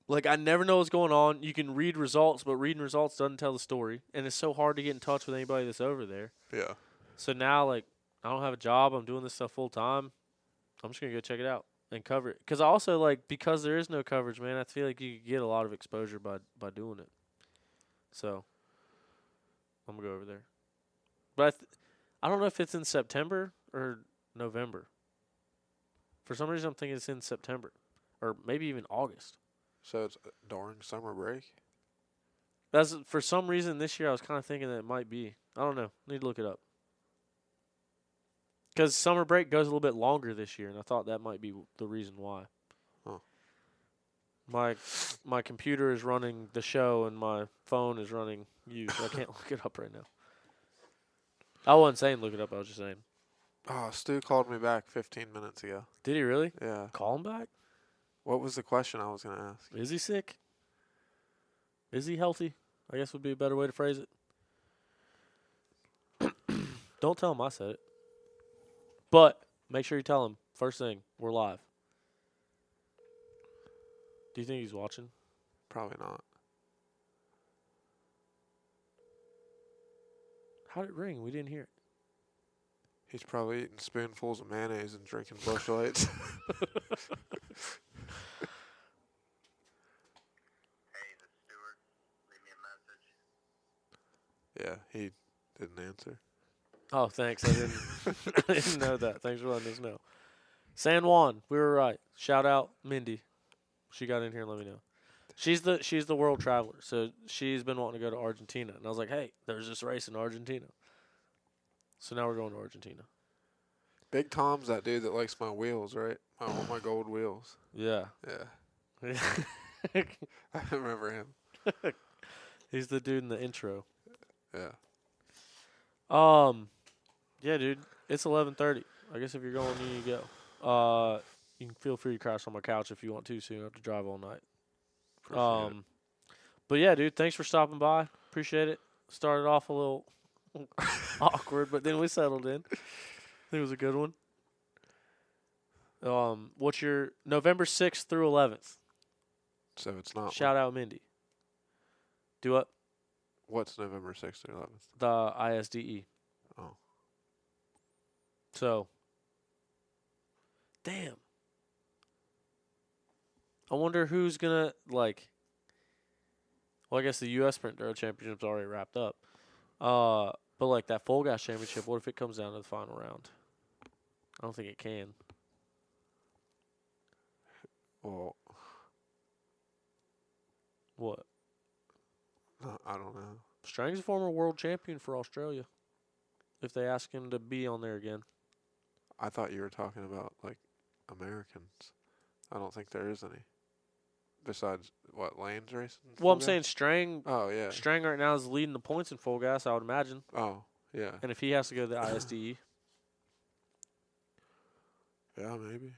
Like, I never know what's going on. You can read results, but reading results doesn't tell the story. And it's so hard to get in touch with anybody that's over there. Yeah. So now, like, I don't have a job. I'm doing this stuff full time. I'm just going to go check it out and cover it. Because I also, like, because there is no coverage, man, I feel like you could get a lot of exposure by doing it. So, I'm going to go over there. But I don't know if it's in September or November. For some reason, I'm thinking it's in September. Or maybe even August. So it's during summer break? That's for some reason this year I was kind of thinking that it might be. I don't know. Need to look it up. Because summer break goes a little bit longer this year, and I thought that might be the reason why. Huh. My computer is running the show, and my phone is running you, so I can't look it up right now. I wasn't saying look it up. I was just saying. Oh, Stu called me back 15 minutes ago. Did he really? Yeah. Call him back? What was the question I was going to ask? Is he sick? Is he healthy? I guess would be a better way to phrase it. Don't tell him I said it. But make sure you tell him, first thing, we're live. Do you think he's watching? Probably not. How did it ring? We didn't hear it. He's probably eating spoonfuls of mayonnaise and drinking Busch Lights. Yeah, he didn't answer. Oh, thanks. I didn't I didn't know that. Thanks for letting us know. San Juan, we were right. Shout out Mindy. She got in here and let me know. She's the world traveler, so she's been wanting to go to Argentina. And I was like, hey, there's this race in Argentina. So now we're going to Argentina. Big Tom's that dude that likes my wheels, right? I want my gold wheels. Yeah. Yeah. I remember him. He's the dude in the intro. Yeah. Yeah, dude. It's 11:30. I guess if you're going, you need to go. You can feel free to crash on my couch if you want to, so you don't have to drive all night. Appreciate it. But yeah, dude, thanks for stopping by. Appreciate it. Started off a little awkward, but then we settled in. I think it was a good one. What's your November 6th through 11th? So it's not. Shout out Mindy. Do what? What's November 6th or 11th? The ISDE. Oh. So, damn. I wonder who's going to, like, well, I guess the U.S. Sprint Enduro Championship's already wrapped up. But, like, that Full Gas Championship, what if it comes down to the final round? I don't think it can. Well, What? I don't know. Strang's a former world champion for Australia. If they ask him to be on there again. I thought you were talking about, like, Americans. I don't think there is any. Besides, what, Lane's racing? Well, I'm saying Strang. Oh, yeah. Strang right now is leading the points in Full Gas, I would imagine. Oh, yeah. And if he has to go to the ISDE. Yeah, maybe.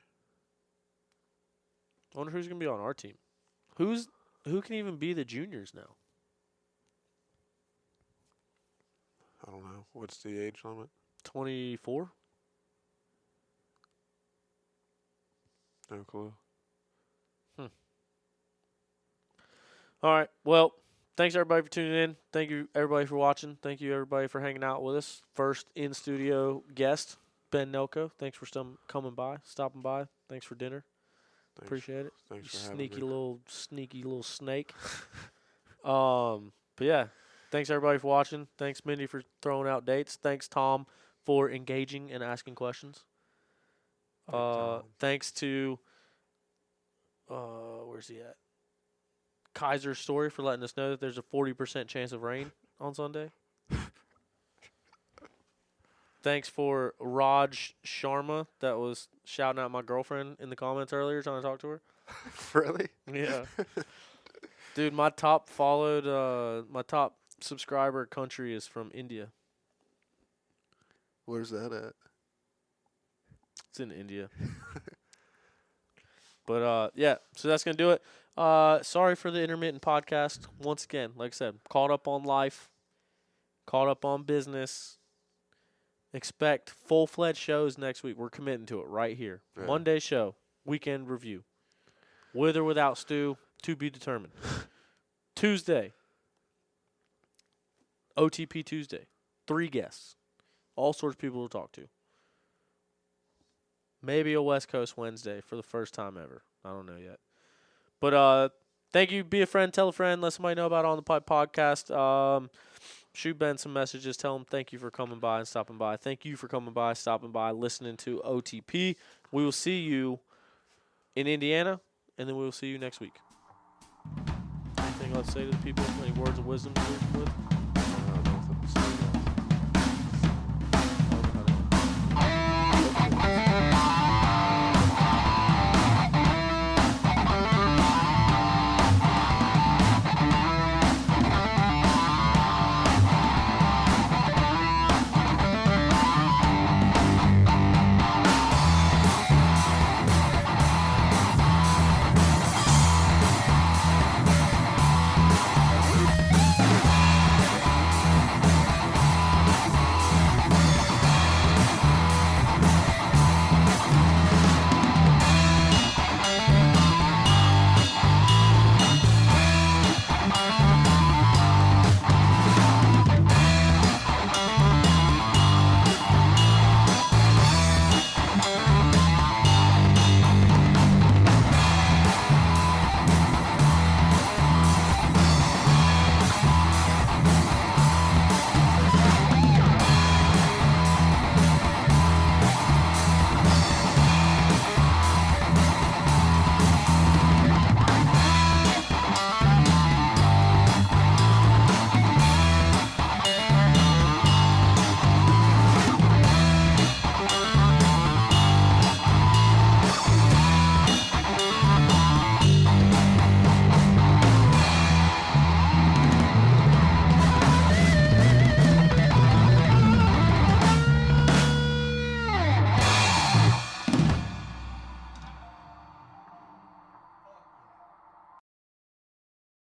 I wonder who's going to be on our team. Who can even be the juniors now? I don't know. What's the age limit? 24? No clue. All right. Well, thanks everybody for tuning in. Thank you everybody for watching. Thank you everybody for hanging out with us. First in studio guest, Ben Nelko. Thanks for coming by, stopping by. Thanks for dinner. Thanks. Appreciate it. Thanks for Sneaky having me. sneaky little snake. But yeah, thanks everybody for watching. Thanks Mindy for throwing out dates. Thanks Tom for engaging and asking questions. Thanks to where's he at? Kaiser Story for letting us know that there's a 40% chance of rain on Sunday. Thanks for Raj Sharma that was shouting out my girlfriend in the comments earlier trying to talk to her. Really? Yeah. Dude, my top subscriber country is from India. Where's that at? It's in India. But yeah, so that's going to do it. Sorry for the intermittent podcast. Once again, like I said, caught up on life, caught up on business. Expect full-fledged shows next week. We're committing to it right here. Yeah. Monday show, weekend review. With or without Stu, to be determined. Tuesday, OTP Tuesday. 3 guests. All sorts of people to talk to. Maybe a West Coast Wednesday for the first time ever. I don't know yet. But thank you. Be a friend. Tell a friend. Let somebody know about On the Pipe podcast. Shoot Ben some messages. Tell him thank you for coming by and stopping by. Thank you for coming by, stopping by, listening to OTP. We will see you in Indiana, and then we will see you next week. Anything else to say to the people? Any words of wisdom to leave with?